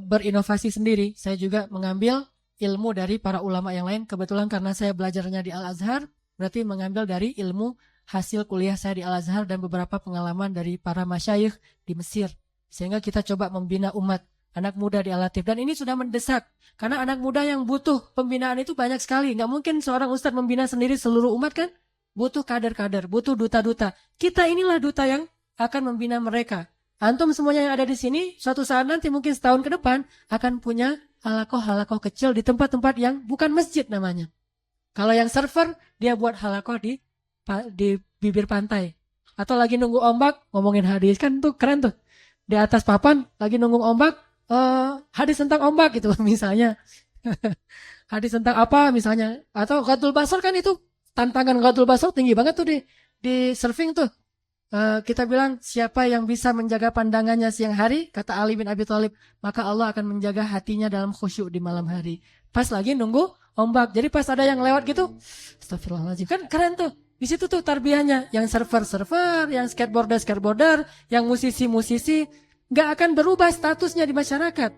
berinovasi sendiri. Saya juga mengambil ilmu dari para ulama yang lain. Kebetulan karena saya belajarnya di Al-Azhar, berarti mengambil dari ilmu hasil kuliah saya di Al-Azhar dan beberapa pengalaman dari para masyayikh di Mesir. Sehingga kita coba membina umat anak muda di Al-Latif. Dan ini sudah mendesak. Karena anak muda yang butuh pembinaan itu banyak sekali. Nggak mungkin seorang ustadz membina sendiri seluruh umat kan? Butuh kader-kader, butuh duta-duta. Kita inilah duta yang akan membina mereka. Antum semuanya yang ada di sini, suatu saat nanti mungkin setahun ke depan akan punya halakoh-halakoh kecil di tempat-tempat yang bukan masjid namanya. Kalau yang server, dia buat halakoh di bibir pantai. Atau lagi nunggu ombak, ngomongin hadis. Kan tuh keren tuh. Di atas papan, lagi nunggu ombak, hadis tentang ombak gitu misalnya. Hadis tentang apa misalnya. Atau Ghadul Basar kan itu, tantangan Ghadul Basar tinggi banget tuh di surfing tuh. Kita bilang siapa yang bisa menjaga pandangannya siang hari, kata Ali bin Abi Thalib, maka Allah akan menjaga hatinya dalam khusyuk di malam hari. Pas lagi nunggu ombak. Jadi pas ada yang lewat gitu, astagfirullahaladzim, kan keren tuh. Di situ tuh tarbiyahnya, yang surfer, yang skateboarder, yang musisi, nggak akan berubah statusnya di masyarakat.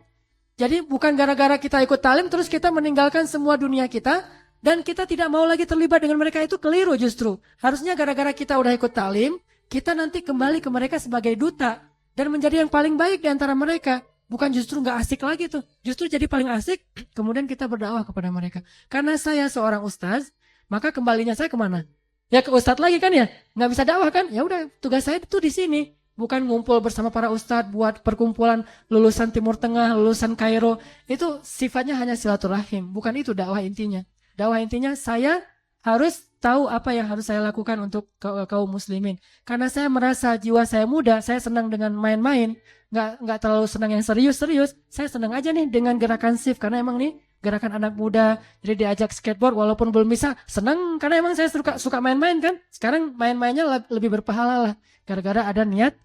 Jadi bukan gara-gara kita ikut talim terus kita meninggalkan semua dunia kita dan kita tidak mau lagi terlibat dengan mereka, itu keliru justru. Harusnya gara-gara kita udah ikut talim, kita nanti kembali ke mereka sebagai duta dan menjadi yang paling baik di antara mereka. Bukan justru nggak asik lagi tuh, justru jadi paling asik, kemudian kita berdakwah kepada mereka. Karena saya seorang ustaz, maka kembalinya saya kemana? Ya ke ustadz lagi kan ya, nggak bisa dakwah kan? Ya udah, tugas saya itu di sini. Bukan ngumpul bersama para ustadz buat perkumpulan lulusan Timur Tengah, lulusan Kairo. Itu sifatnya hanya silaturahim. Bukan itu dakwah intinya. Dakwah intinya saya harus tahu apa yang harus saya lakukan untuk kaum muslimin. Karena saya merasa jiwa saya muda, saya senang dengan main-main. Nggak terlalu senang yang serius-serius. Saya senang aja nih dengan gerakan shift. Karena emang nih gerakan anak muda. Jadi diajak skateboard walaupun belum bisa. Senang karena emang saya suka main-main kan. Sekarang main-mainnya lebih berpahala lah. Gara-gara ada niat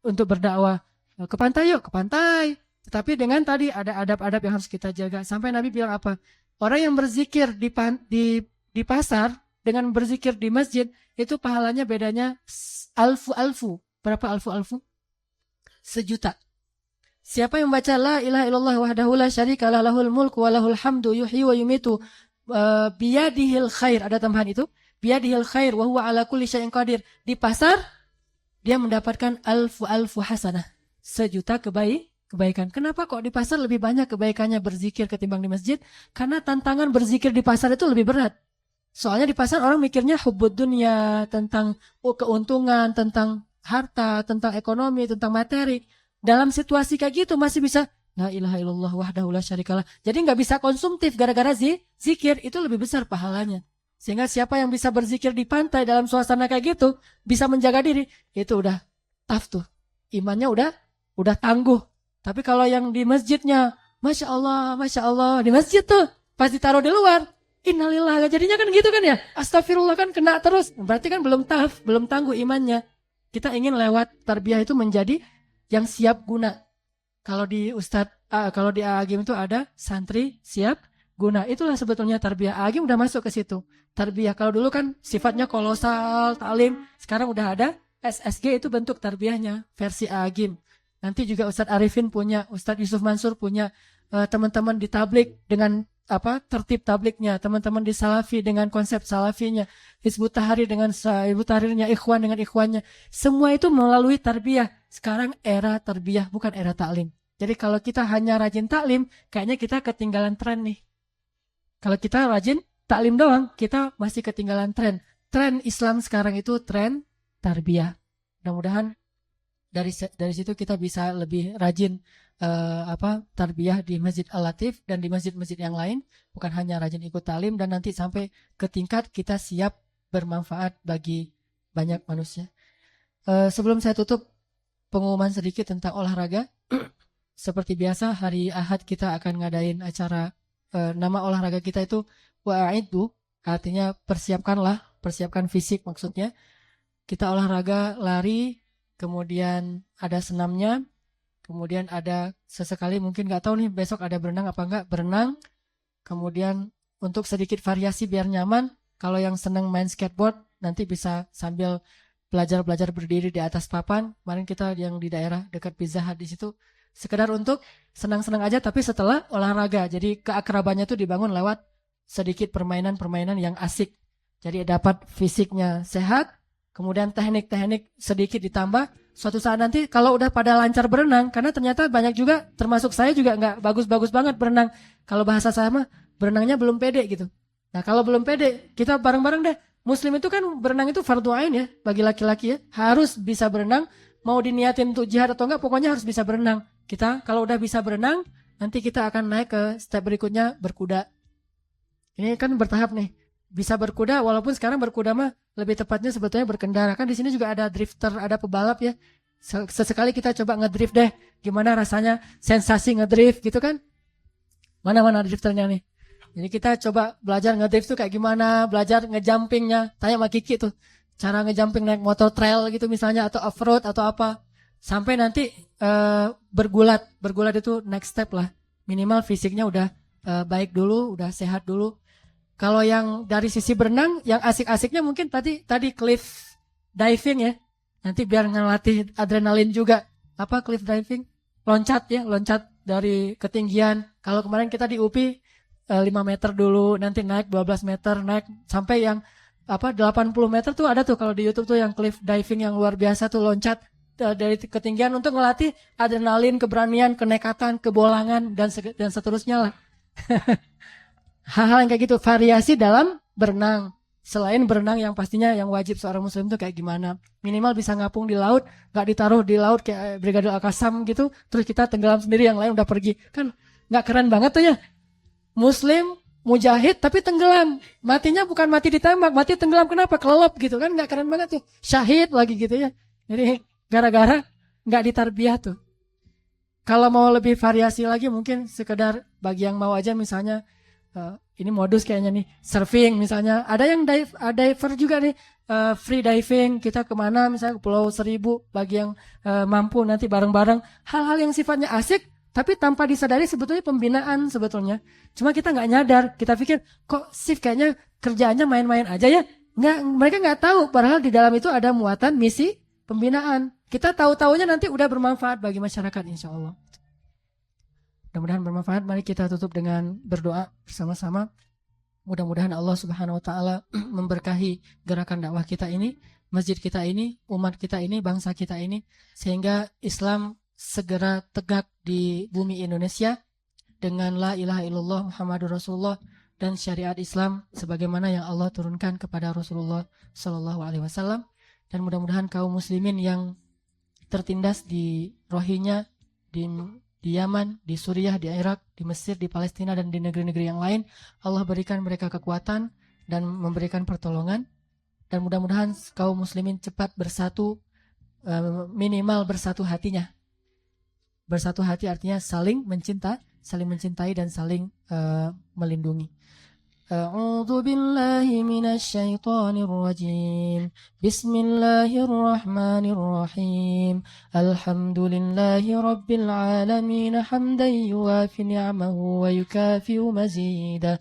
untuk berdakwah. Ke pantai yuk, ke pantai. Tetapi dengan tadi ada adab-adab yang harus kita jaga. Sampai Nabi bilang apa? Orang yang berzikir di pasar dengan berzikir di masjid, itu pahalanya bedanya alfu. Berapa alfu? 1.000.000. Siapa yang membaca la ilaha illallah wahdahu la syarikalah lahul mulku wa lahul hamdu yuhyi wa yumitu biyadihil khair, ada tambahan itu, biyadihil khair wa huwa ala kulli syai'in qadir, di pasar dia mendapatkan alfu hasanah, 1.000.000 kebaikan. Kenapa kok di pasar lebih banyak kebaikannya berzikir ketimbang di masjid? Karena tantangan berzikir di pasar itu lebih berat. Soalnya di pasar orang mikirnya hubbud dunya, tentang keuntungan, tentang harta, tentang ekonomi, tentang materi. Dalam situasi kayak gitu masih bisa la ilaha illallah wahdahu la syarikalah. Jadi nggak bisa konsumtif gara-gara zikir, itu lebih besar pahalanya. Sehingga siapa yang bisa berzikir di pantai dalam suasana kayak gitu, bisa menjaga diri, itu udah tough tuh. Imannya udah tangguh. Tapi kalau yang di masjidnya, Masya Allah, di masjid tuh, pas ditaruh di luar, innalillah, jadinya kan gitu kan ya, astagfirullah kan kena terus. Berarti kan belum tough, belum tangguh imannya. Kita ingin lewat tarbiyah itu menjadi yang siap guna. Kalau di kalau di Agim itu ada santri siap guna. Itulah sebetulnya tarbiyah. Agim udah masuk ke situ. Tarbiyah kalau dulu kan sifatnya kolosal, taklim. Sekarang udah ada SSG, itu bentuk tarbiyahnya versi Agim. Nanti juga Ustadz Arifin punya, Ustadz Yusuf Mansur punya, teman-teman di tablik dengan tertib tabliknya, teman-teman di Salafi dengan konsep Salafinya, Hizbut Tahrir dengan Hizbut Tahrirnya, Ikhwan dengan Ikhwannya. Semua itu melalui tarbiyah. Sekarang era tarbiyah, bukan era taklim. Jadi kalau kita hanya rajin taklim, kayaknya kita ketinggalan tren nih. Kalau kita rajin taklim doang, kita masih ketinggalan tren. Tren Islam sekarang itu tren tarbiyah. Mudah-mudahan dari situ kita bisa lebih rajin tarbiyah di Masjid Al-Latif dan di masjid-masjid yang lain, bukan hanya rajin ikut talim dan nanti sampai ke tingkat kita siap bermanfaat bagi banyak manusia. Sebelum saya tutup, pengumuman sedikit tentang olahraga. Seperti biasa hari Ahad kita akan ngadain acara, nama olahraga kita itu wa'iddu, artinya persiapkan fisik maksudnya. Kita olahraga lari, kemudian ada senamnya, kemudian ada sesekali mungkin nggak tahu nih besok ada berenang apa enggak, berenang. Kemudian untuk sedikit variasi biar nyaman, kalau yang senang main skateboard nanti bisa sambil belajar berdiri di atas papan. Kemarin kita yang di daerah dekat Pizza Hut di situ sekedar untuk senang-senang aja, tapi setelah olahraga. Jadi keakrabannya tuh dibangun lewat sedikit permainan-permainan yang asik. Jadi dapat fisiknya sehat, kemudian teknik-teknik sedikit ditambah. Suatu saat nanti kalau udah pada lancar berenang, karena ternyata banyak juga, termasuk saya juga nggak bagus-bagus banget berenang. Kalau bahasa saya mah berenangnya belum pede gitu. Nah kalau belum pede, kita bareng-bareng deh. Muslim itu kan berenang itu fardu ain ya, bagi laki-laki ya. Harus bisa berenang, mau diniatin untuk jihad atau enggak, pokoknya harus bisa berenang. Kita kalau udah bisa berenang, nanti kita akan naik ke step berikutnya, berkuda. Ini kan bertahap nih. Bisa berkuda, walaupun sekarang berkuda mah lebih tepatnya sebetulnya berkendara. Kan di sini juga ada drifter, ada pebalap ya. Sesekali kita coba ngedrift deh. Gimana rasanya sensasi ngedrift gitu kan? Mana drifternya nih? Jadi kita coba belajar ngedrift tuh kayak gimana, belajar ngejumpingnya. Tanya sama Kiki tuh, cara ngejumping naik motor trail gitu misalnya, atau off-road atau apa. Sampai nanti bergulat itu next step lah. Minimal fisiknya udah baik dulu, udah sehat dulu. Kalau yang dari sisi berenang, yang asik-asiknya mungkin tadi cliff diving ya. Nanti biar ngelatih adrenalin juga. Apa cliff diving? Loncat ya, loncat dari ketinggian. Kalau kemarin kita di UPI 5 meter dulu, nanti naik 12 meter, naik sampai yang 80 meter tuh ada tuh kalau di YouTube tuh yang cliff diving yang luar biasa tuh, loncat dari ketinggian untuk ngelatih adrenalin, keberanian, kenekatan, kebolangan dan seterusnya lah. Hal-hal yang kayak gitu, variasi dalam berenang. Selain berenang yang pastinya yang wajib seorang muslim itu kayak gimana, minimal bisa ngapung di laut, gak ditaruh di laut kayak Brigadir Al-Qassam gitu, terus kita tenggelam sendiri, yang lain udah pergi, kan gak keren banget tuh ya. Muslim, mujahid tapi tenggelam, matinya bukan mati ditembak, mati tenggelam. Kenapa? Kelelep gitu kan, gak keren banget tuh. Syahid lagi gitu ya. Jadi gara-gara gak ditarbiyah tuh. Kalau mau lebih variasi lagi, mungkin sekedar bagi yang mau aja, misalnya ini modus kayaknya nih, surfing misalnya. Ada yang diver juga nih, free diving. Kita kemana misalnya ke Pulau Seribu, bagi yang mampu nanti bareng-bareng. Hal-hal yang sifatnya asik, tapi tanpa disadari sebetulnya pembinaan sebetulnya. Cuma kita nggak nyadar, kita pikir kok shift kayaknya kerjaannya main-main aja ya. Mereka nggak tahu, padahal di dalam itu ada muatan misi pembinaan. Kita tahu-taunya nanti udah bermanfaat bagi masyarakat insya Allah. Mudah-mudahan bermanfaat. Mari kita tutup dengan berdoa bersama-sama. Mudah-mudahan Allah Subhanahu wa taala memberkahi gerakan dakwah kita ini, masjid kita ini, umat kita ini, bangsa kita ini, sehingga Islam segera tegak di bumi Indonesia dengan la ilaha illallah Muhammadur Rasulullah dan syariat Islam sebagaimana yang Allah turunkan kepada Rasulullah sallallahu alaihi wasallam. Dan mudah-mudahan kaum muslimin yang tertindas di Rohingya, di Yaman, di Suriah, di Irak, di Mesir, di Palestina, dan di negeri-negeri yang lain, Allah berikan mereka kekuatan dan memberikan pertolongan. Dan mudah-mudahan kaum muslimin cepat bersatu, minimal bersatu hatinya. Bersatu hati artinya saling mencintai dan saling melindungi. A'udzu billahi minasy syaithanir rajim. Bismillahirrahmanirrahim. Alhamdulillahi rabbil alamin hamdan yuwafi ni'amahu wa yukafi'u mazidah.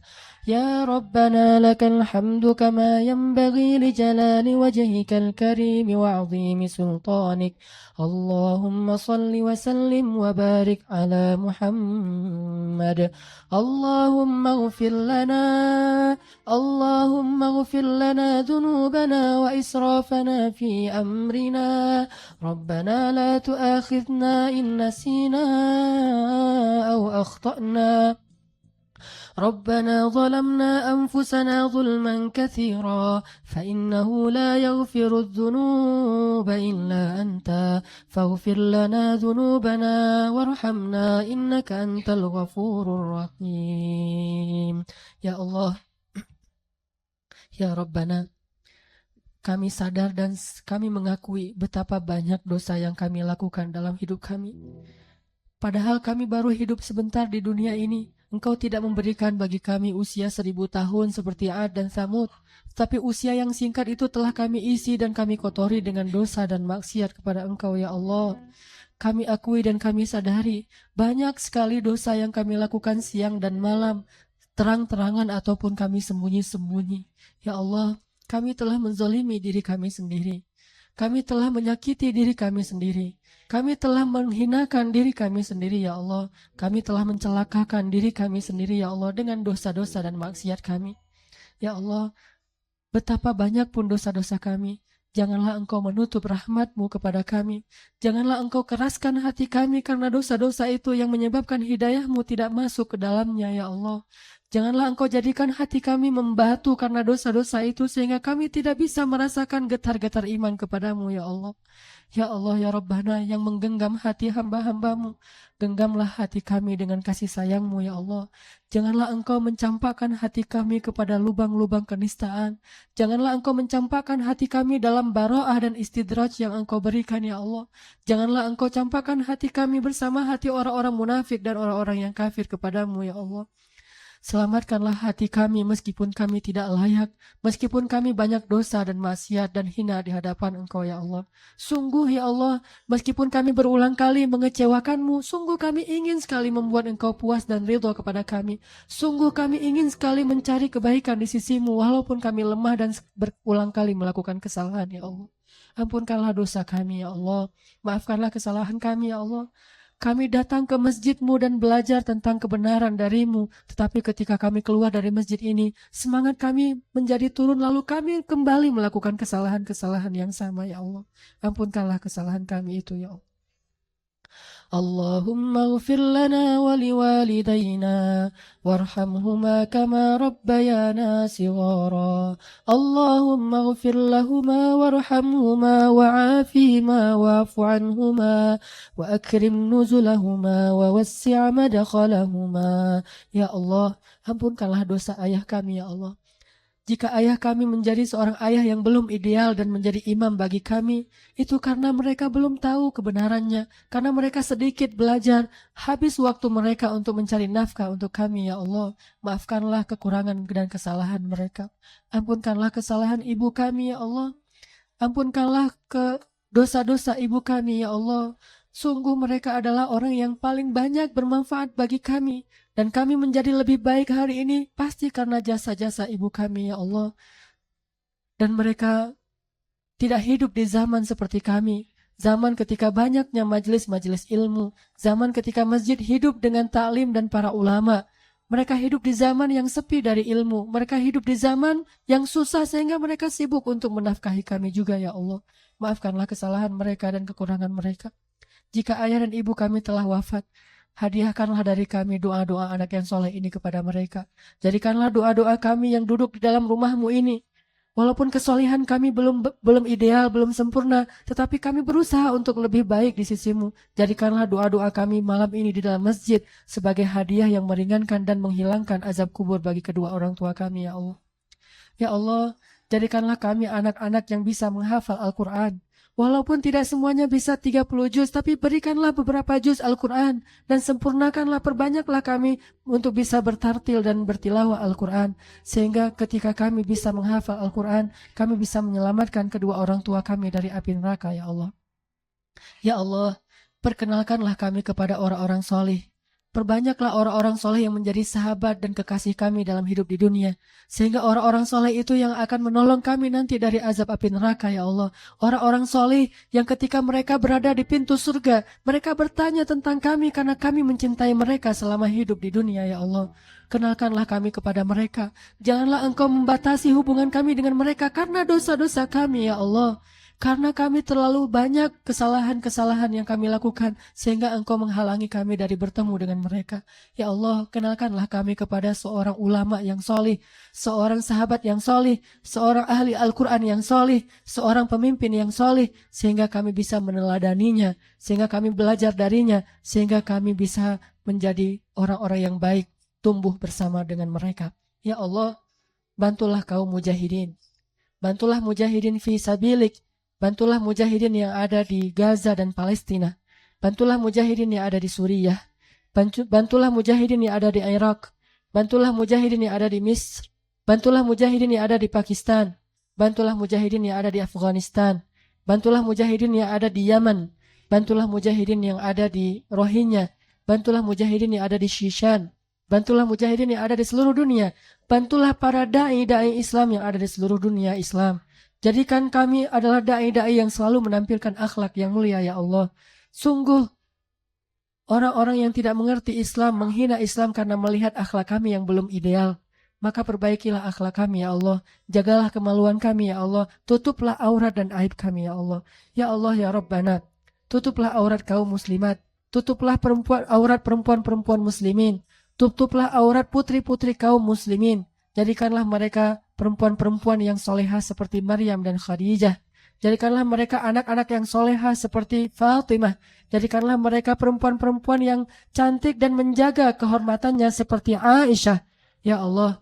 Ya Rabbana lakal hamdu kama yanbaghi li jalali wajhikal karim wa 'azimi sultanik. Allahumma salli wa sallim wa barik ala Muhammad. Allahumma ighfir lana dhunubana wa israfana fi amrina. Rabbana la tu'akhidhna in nasina aw akhtana. ربنا ظلمنا أنفسنا ظلما كثيرا فإنه لا يغفر الذنوب إلا أنت فاغفر لنا ذنوبنا وارحمنا إنك أنت الغفور الرحيم. Ya Allah, Ya Rabbana, kami sadar dan kami mengakui betapa banyak dosa yang kami lakukan dalam hidup kami. Padahal kami baru hidup sebentar di dunia ini. Engkau tidak memberikan bagi kami usia 1000 tahun seperti Ad dan Samud, tapi usia yang singkat itu telah kami isi dan kami kotori dengan dosa dan maksiat kepada Engkau ya Allah. Kami akui dan kami sadari banyak sekali dosa yang kami lakukan siang dan malam, terang-terangan ataupun kami sembunyi-sembunyi. Ya Allah, kami telah menzalimi diri kami sendiri. Kami telah menyakiti diri kami sendiri. Kami telah menghinakan diri kami sendiri, ya Allah. Kami telah mencelakakan diri kami sendiri, ya Allah, dengan dosa-dosa dan maksiat kami. Ya Allah, betapa banyak pun dosa-dosa kami. Janganlah Engkau menutup rahmat-Mu kepada kami. Janganlah Engkau keraskan hati kami karena dosa-dosa itu yang menyebabkan hidayah-Mu tidak masuk ke dalamnya, ya Allah. Janganlah Engkau jadikan hati kami membatu karena dosa-dosa itu sehingga kami tidak bisa merasakan getar-getar iman kepadamu ya Allah. Ya Allah ya Rabbana yang menggenggam hati hamba-hambamu, genggamlah hati kami dengan kasih sayangmu ya Allah. Janganlah Engkau mencampakkan hati kami kepada lubang-lubang kenistaan. Janganlah Engkau mencampakkan hati kami dalam baro'ah dan istidraj yang Engkau berikan ya Allah. Janganlah Engkau campakkan hati kami bersama hati orang-orang munafik dan orang-orang yang kafir kepadamu ya Allah. Selamatkanlah hati kami meskipun kami tidak layak, meskipun kami banyak dosa dan maksiat dan hina di hadapan Engkau ya Allah. Sungguh ya Allah, meskipun kami berulang kali mengecewakan-Mu, sungguh kami ingin sekali membuat Engkau puas dan ridho kepada kami. Sungguh kami ingin sekali mencari kebaikan di sisi-Mu, walaupun kami lemah dan berulang kali melakukan kesalahan ya Allah. Ampunkanlah dosa kami ya Allah, maafkanlah kesalahan kami ya Allah. Kami datang ke masjid-Mu dan belajar tentang kebenaran dari-Mu. Tetapi ketika kami keluar dari masjid ini, semangat kami menjadi turun lalu kami kembali melakukan kesalahan-kesalahan yang sama ya Allah. Ampunkanlah kesalahan kami itu ya Allah. Allahumma ighfir lana wa liwalidayna warhamhuma kama rabbayana sighara. Allahumma ighfir lahuma warhamhuma wa'afihima wa'fu anhuma wa akrim nuzulahuma wa wassi' madkhalahuma. Ya Allah, ampunkanlah dosa ayah kami ya Allah. Jika ayah kami menjadi seorang ayah yang belum ideal dan menjadi imam bagi kami, itu karena mereka belum tahu kebenarannya, karena mereka sedikit belajar, habis waktu mereka untuk mencari nafkah untuk kami ya Allah. Maafkanlah kekurangan dan kesalahan mereka. Ampunkanlah kesalahan ibu kami ya Allah. Ampunkanlah dosa-dosa ibu kami ya Allah. Sungguh mereka adalah orang yang paling banyak bermanfaat bagi kami. Dan kami menjadi lebih baik hari ini pasti karena jasa-jasa ibu kami ya Allah. Dan mereka tidak hidup di zaman seperti kami. Zaman ketika banyaknya majelis-majelis ilmu. Zaman ketika masjid hidup dengan ta'lim dan para ulama. Mereka hidup di zaman yang sepi dari ilmu. Mereka hidup di zaman yang susah sehingga mereka sibuk untuk menafkahi kami juga ya Allah. Maafkanlah kesalahan mereka dan kekurangan mereka. Jika ayah dan ibu kami telah wafat, hadiahkanlah dari kami doa-doa anak yang soleh ini kepada mereka. Jadikanlah doa-doa kami yang duduk di dalam rumah-Mu ini. Walaupun kesolehan kami belum ideal, belum sempurna, tetapi kami berusaha untuk lebih baik di sisi-Mu. Jadikanlah doa-doa kami malam ini di dalam masjid sebagai hadiah yang meringankan dan menghilangkan azab kubur bagi kedua orang tua kami ya Allah. Ya Allah, jadikanlah kami anak-anak yang bisa menghafal Al-Quran. Walaupun tidak semuanya bisa 30 juz, tapi berikanlah beberapa juz Al-Quran dan sempurnakanlah, perbanyaklah kami untuk bisa bertartil dan bertilawah Al-Quran. Sehingga ketika kami bisa menghafal Al-Quran, kami bisa menyelamatkan kedua orang tua kami dari api neraka ya Allah. Ya Allah, perkenalkanlah kami kepada orang-orang soleh. Perbanyaklah orang-orang soleh yang menjadi sahabat dan kekasih kami dalam hidup di dunia. Sehingga orang-orang soleh itu yang akan menolong kami nanti dari azab api neraka ya Allah. Orang-orang soleh yang ketika mereka berada di pintu surga, mereka bertanya tentang kami karena kami mencintai mereka selama hidup di dunia ya Allah. Kenalkanlah kami kepada mereka. Janganlah Engkau membatasi hubungan kami dengan mereka karena dosa-dosa kami ya Allah. Karena kami terlalu banyak kesalahan-kesalahan yang kami lakukan sehingga Engkau menghalangi kami dari bertemu dengan mereka. Ya Allah, kenalkanlah kami kepada seorang ulama yang solih, seorang sahabat yang solih, seorang ahli Al-Quran yang solih, seorang pemimpin yang solih, sehingga kami bisa meneladaninya, sehingga kami belajar darinya, sehingga kami bisa menjadi orang-orang yang baik, tumbuh bersama dengan mereka. Ya Allah, bantulah kaum mujahidin. Bantulah mujahidin fi sabilik. Bantulah mujahidin yang ada di Gaza dan Palestina. Bantulah mujahidin yang ada di Suriah. Bantulah mujahidin yang ada di Irak. Bantulah mujahidin yang ada di Misr. Bantulah mujahidin yang ada di Pakistan. Bantulah mujahidin yang ada di Afghanistan. Bantulah mujahidin yang ada di Yaman. Bantulah mujahidin yang ada di Rohingya. Bantulah mujahidin yang ada di Shishan. Bantulah mujahidin yang ada di seluruh dunia. Bantulah para da'i-da'i Islam yang ada di seluruh dunia Islam. Jadikan kami adalah da'i-da'i yang selalu menampilkan akhlak yang mulia ya Allah. Sungguh orang-orang yang tidak mengerti Islam menghina Islam karena melihat akhlak kami yang belum ideal. Maka perbaikilah akhlak kami ya Allah. Jagalah kemaluan kami ya Allah. Tutuplah aurat dan aib kami ya Allah. Ya Allah ya Rabbana, tutuplah aurat kaum muslimat. Tutuplah aurat perempuan-perempuan muslimin. Tutuplah aurat putri-putri kaum muslimin. Jadikanlah mereka perempuan-perempuan yang solehah seperti Maryam dan Khadijah. Jadikanlah mereka anak-anak yang solehah seperti Fatimah. Jadikanlah mereka perempuan-perempuan yang cantik dan menjaga kehormatannya seperti Aisyah. Ya Allah,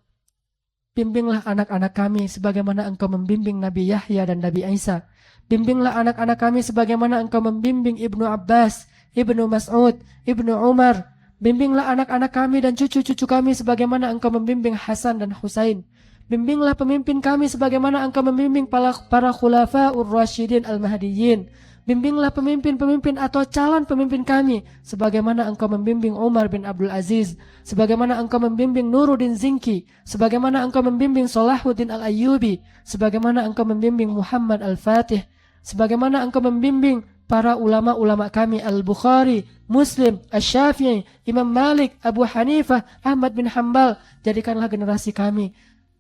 bimbinglah anak-anak kami sebagaimana Engkau membimbing Nabi Yahya dan Nabi Isa. Bimbinglah anak-anak kami sebagaimana Engkau membimbing Ibnu Abbas, Ibnu Mas'ud, Ibnu Umar, Bimbinglah anak-anak kami dan cucu-cucu kami sebagaimana Engkau membimbing Hasan dan Husain. Bimbinglah pemimpin kami sebagaimana Engkau membimbing para khulafaur rasyidin al-mahdiyyin. Bimbinglah pemimpin-pemimpin atau calon pemimpin kami sebagaimana Engkau membimbing Umar bin Abdul Aziz, sebagaimana Engkau membimbing Nuruddin Zinki, sebagaimana Engkau membimbing Salahuddin al-Ayyubi, sebagaimana Engkau membimbing Muhammad al-Fatih, sebagaimana Engkau membimbing para ulama-ulama kami Al-Bukhari, Muslim, Asy-Syafi'i, Imam Malik, Abu Hanifah, Ahmad bin Hanbal. Jadikanlah generasi kami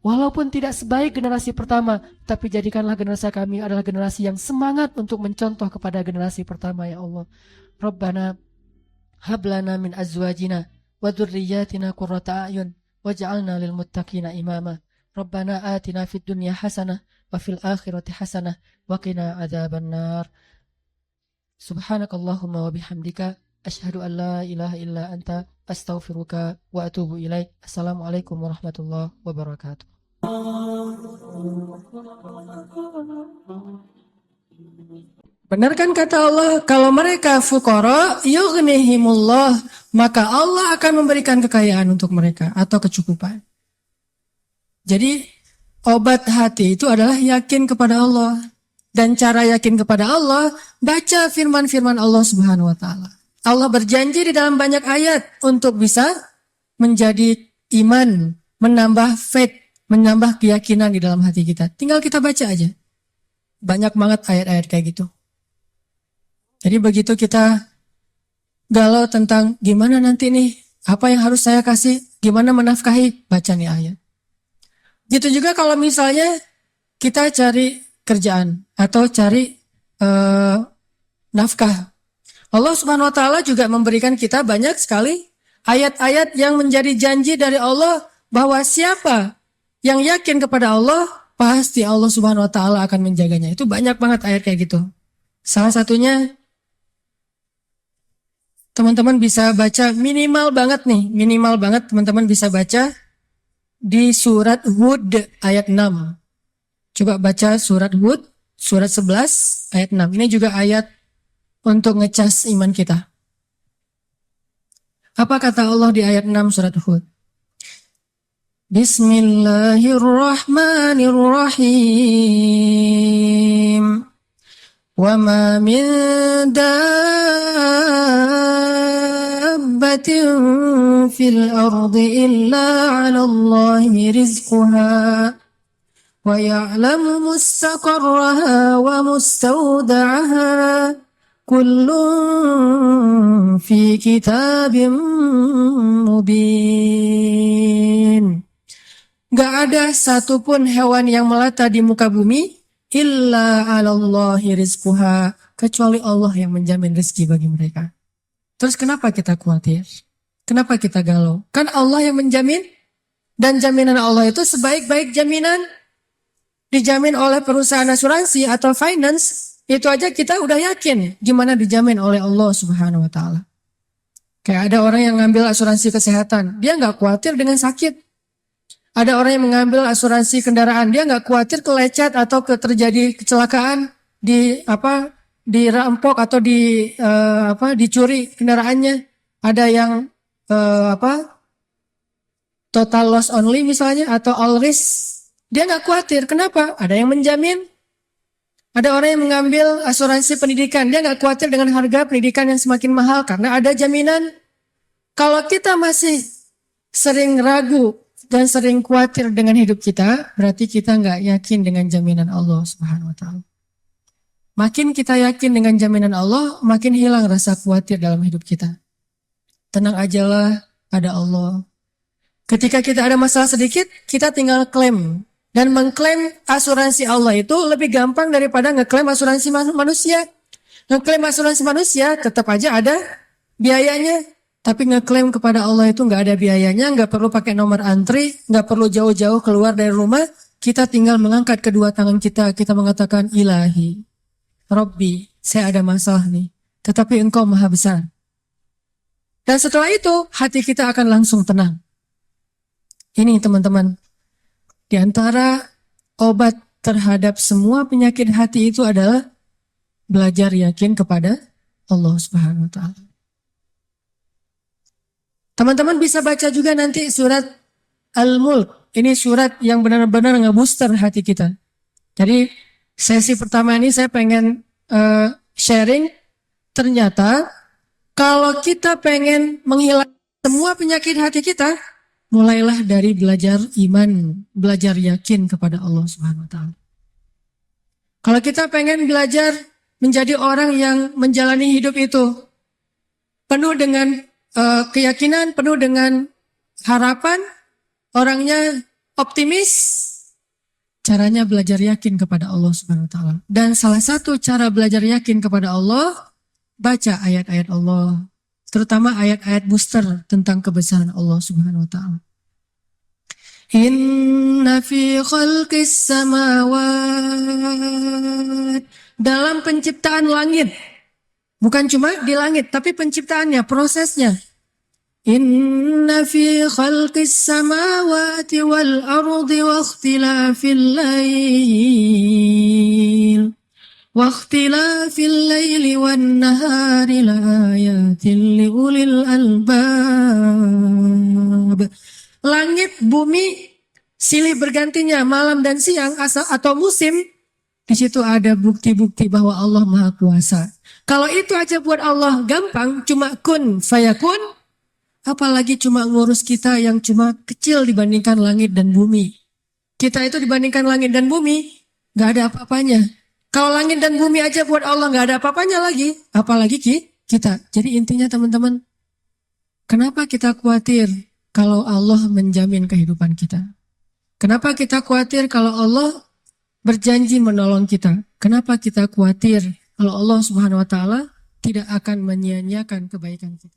walaupun tidak sebaik generasi pertama, tapi jadikanlah generasi kami adalah generasi yang semangat untuk mencontoh kepada generasi pertama, ya Allah. Rabbana hablana min azwajina wa dzurriyyatina qurrata a'yun waj'alna lil muttaqina imama. Rabbana atina fid dunya hasanah wa fil akhirati hasanah wa qina adzabannar. Subhanakallahumma wa bihamdika asyhadu an la ilaha illa anta astaghfiruka wa atubu ilaik. Assalamualaikum warahmatullahi wabarakatuh. Benar kan kata Allah, kalau mereka fuqara yughnihimullah, maka Allah akan memberikan kekayaan untuk mereka atau kecukupan. Jadi obat hati itu adalah yakin kepada Allah. Dan cara yakin kepada Allah, baca firman-firman Allah Subhanahu wa taala. Allah berjanji di dalam banyak ayat untuk bisa menjadi iman, menambah faith, menambah keyakinan di dalam hati kita. Tinggal kita baca aja. Banyak banget ayat-ayat kayak gitu. Jadi begitu kita galau tentang gimana nanti nih, apa yang harus saya kasih, gimana menafkahi, baca nih ayat. Gitu juga kalau misalnya kita cari kerjaan atau cari nafkah. Allah Subhanahu wa taala juga memberikan kita banyak sekali ayat-ayat yang menjadi janji dari Allah bahwa siapa yang yakin kepada Allah, pasti Allah Subhanahu wa taala akan menjaganya. Itu banyak banget ayat kayak gitu. Salah satunya teman-teman bisa baca minimal banget teman-teman bisa baca di surat Hud ayat 6. Coba baca surat Hud, surat 11 ayat 6. Ini juga ayat untuk ngecas iman kita. Apa kata Allah di ayat 6 surat Hud? Bismillahirrahmanirrahim. Wa ma min dabbatin fil ardi illa 'ala Allahi rizquha wa ya'lamu mustaqarraha wa mustawda'aha kullun fi kitabim mubin. Gak ada satupun hewan yang melata di muka bumi illa 'alallahi rizquha, kecuali Allah yang menjamin rezeki bagi mereka. Terus kenapa kita khawatir? Kenapa kita galau? Kan Allah yang menjamin, dan jaminan Allah itu sebaik-baik jaminan dijamin oleh perusahaan asuransi atau finance. Itu aja kita udah yakin gimana dijamin oleh Allah Subhanahu wa taala. Kayak ada orang yang ngambil asuransi kesehatan, dia nggak khawatir dengan sakit. Ada orang yang mengambil asuransi kendaraan, dia nggak khawatir kelecet atau terjadi kecelakaan, dirampok atau dicuri kendaraannya. Ada yang total loss only misalnya atau all risk, dia nggak khawatir. Kenapa? Ada yang menjamin. Ada orang yang mengambil asuransi pendidikan, dia nggak khawatir dengan harga pendidikan yang semakin mahal karena ada jaminan. Kalau kita masih sering ragu dan sering khawatir dengan hidup kita, berarti kita nggak yakin dengan jaminan Allah Subhanahu wa taala. Makin kita yakin dengan jaminan Allah, makin hilang rasa khawatir dalam hidup kita. Tenang ajalah, ada Allah. Ketika kita ada masalah sedikit, kita tinggal klaim. Dan mengklaim asuransi Allah itu lebih gampang daripada ngeklaim asuransi manusia. Ngeklaim asuransi manusia tetap aja ada biayanya. Tapi ngeklaim kepada Allah itu nggak ada biayanya, nggak perlu pakai nomor antri, nggak perlu jauh-jauh keluar dari rumah. Kita tinggal mengangkat kedua tangan kita mengatakan Ilahi, Rabbi, saya ada masalah nih. Tetapi Engkau Maha Besar. Dan setelah itu hati kita akan langsung tenang. Ini teman-teman, di antara obat terhadap semua penyakit hati itu adalah belajar yakin kepada Allah Subhanahu wa taala. Teman-teman bisa baca juga nanti surat Al-Mulk. Ini surat yang benar-benar ngebooster hati kita. Jadi sesi pertama ini saya pengen sharing. Ternyata kalau kita pengen menghilangkan semua penyakit hati kita, mulailah dari belajar iman, belajar yakin kepada Allah Subhanahu wa taala. Kalau kita pengen belajar menjadi orang yang menjalani hidup itu penuh dengan keyakinan, penuh dengan harapan, orangnya optimis, caranya belajar yakin kepada Allah Subhanahu wa taala. Dan salah satu cara belajar yakin kepada Allah, baca ayat-ayat Allah, terutama ayat-ayat booster tentang kebesaran Allah Subhanahu wa taala. Inna fi khalqis samawat, dalam penciptaan langit, bukan cuma di langit tapi penciptaannya, prosesnya. Inna fi khalqis samawati wal ardi wa ikhtilafil lail wa ikhtilafil laili wan nahari laayatin liulil albab. Langit, bumi, silih bergantinya malam dan siang atau musim, di situ ada bukti-bukti bahwa Allah Maha Kuasa. Kalau itu aja buat Allah gampang, cuma kun fayakun, apalagi cuma ngurus kita yang cuma kecil dibandingkan langit dan bumi. Kita itu dibandingkan langit dan bumi, gak ada apa-apanya. Kalau langit dan bumi aja buat Allah gak ada apa-apanya lagi, apalagi kita. Jadi intinya teman-teman, kenapa kita khawatir kalau Allah menjamin kehidupan kita? Kenapa kita khawatir kalau Allah berjanji menolong kita? Kenapa kita khawatir kalau Allah Subhanahu wa taala tidak akan menyia-nyiakan kebaikan kita?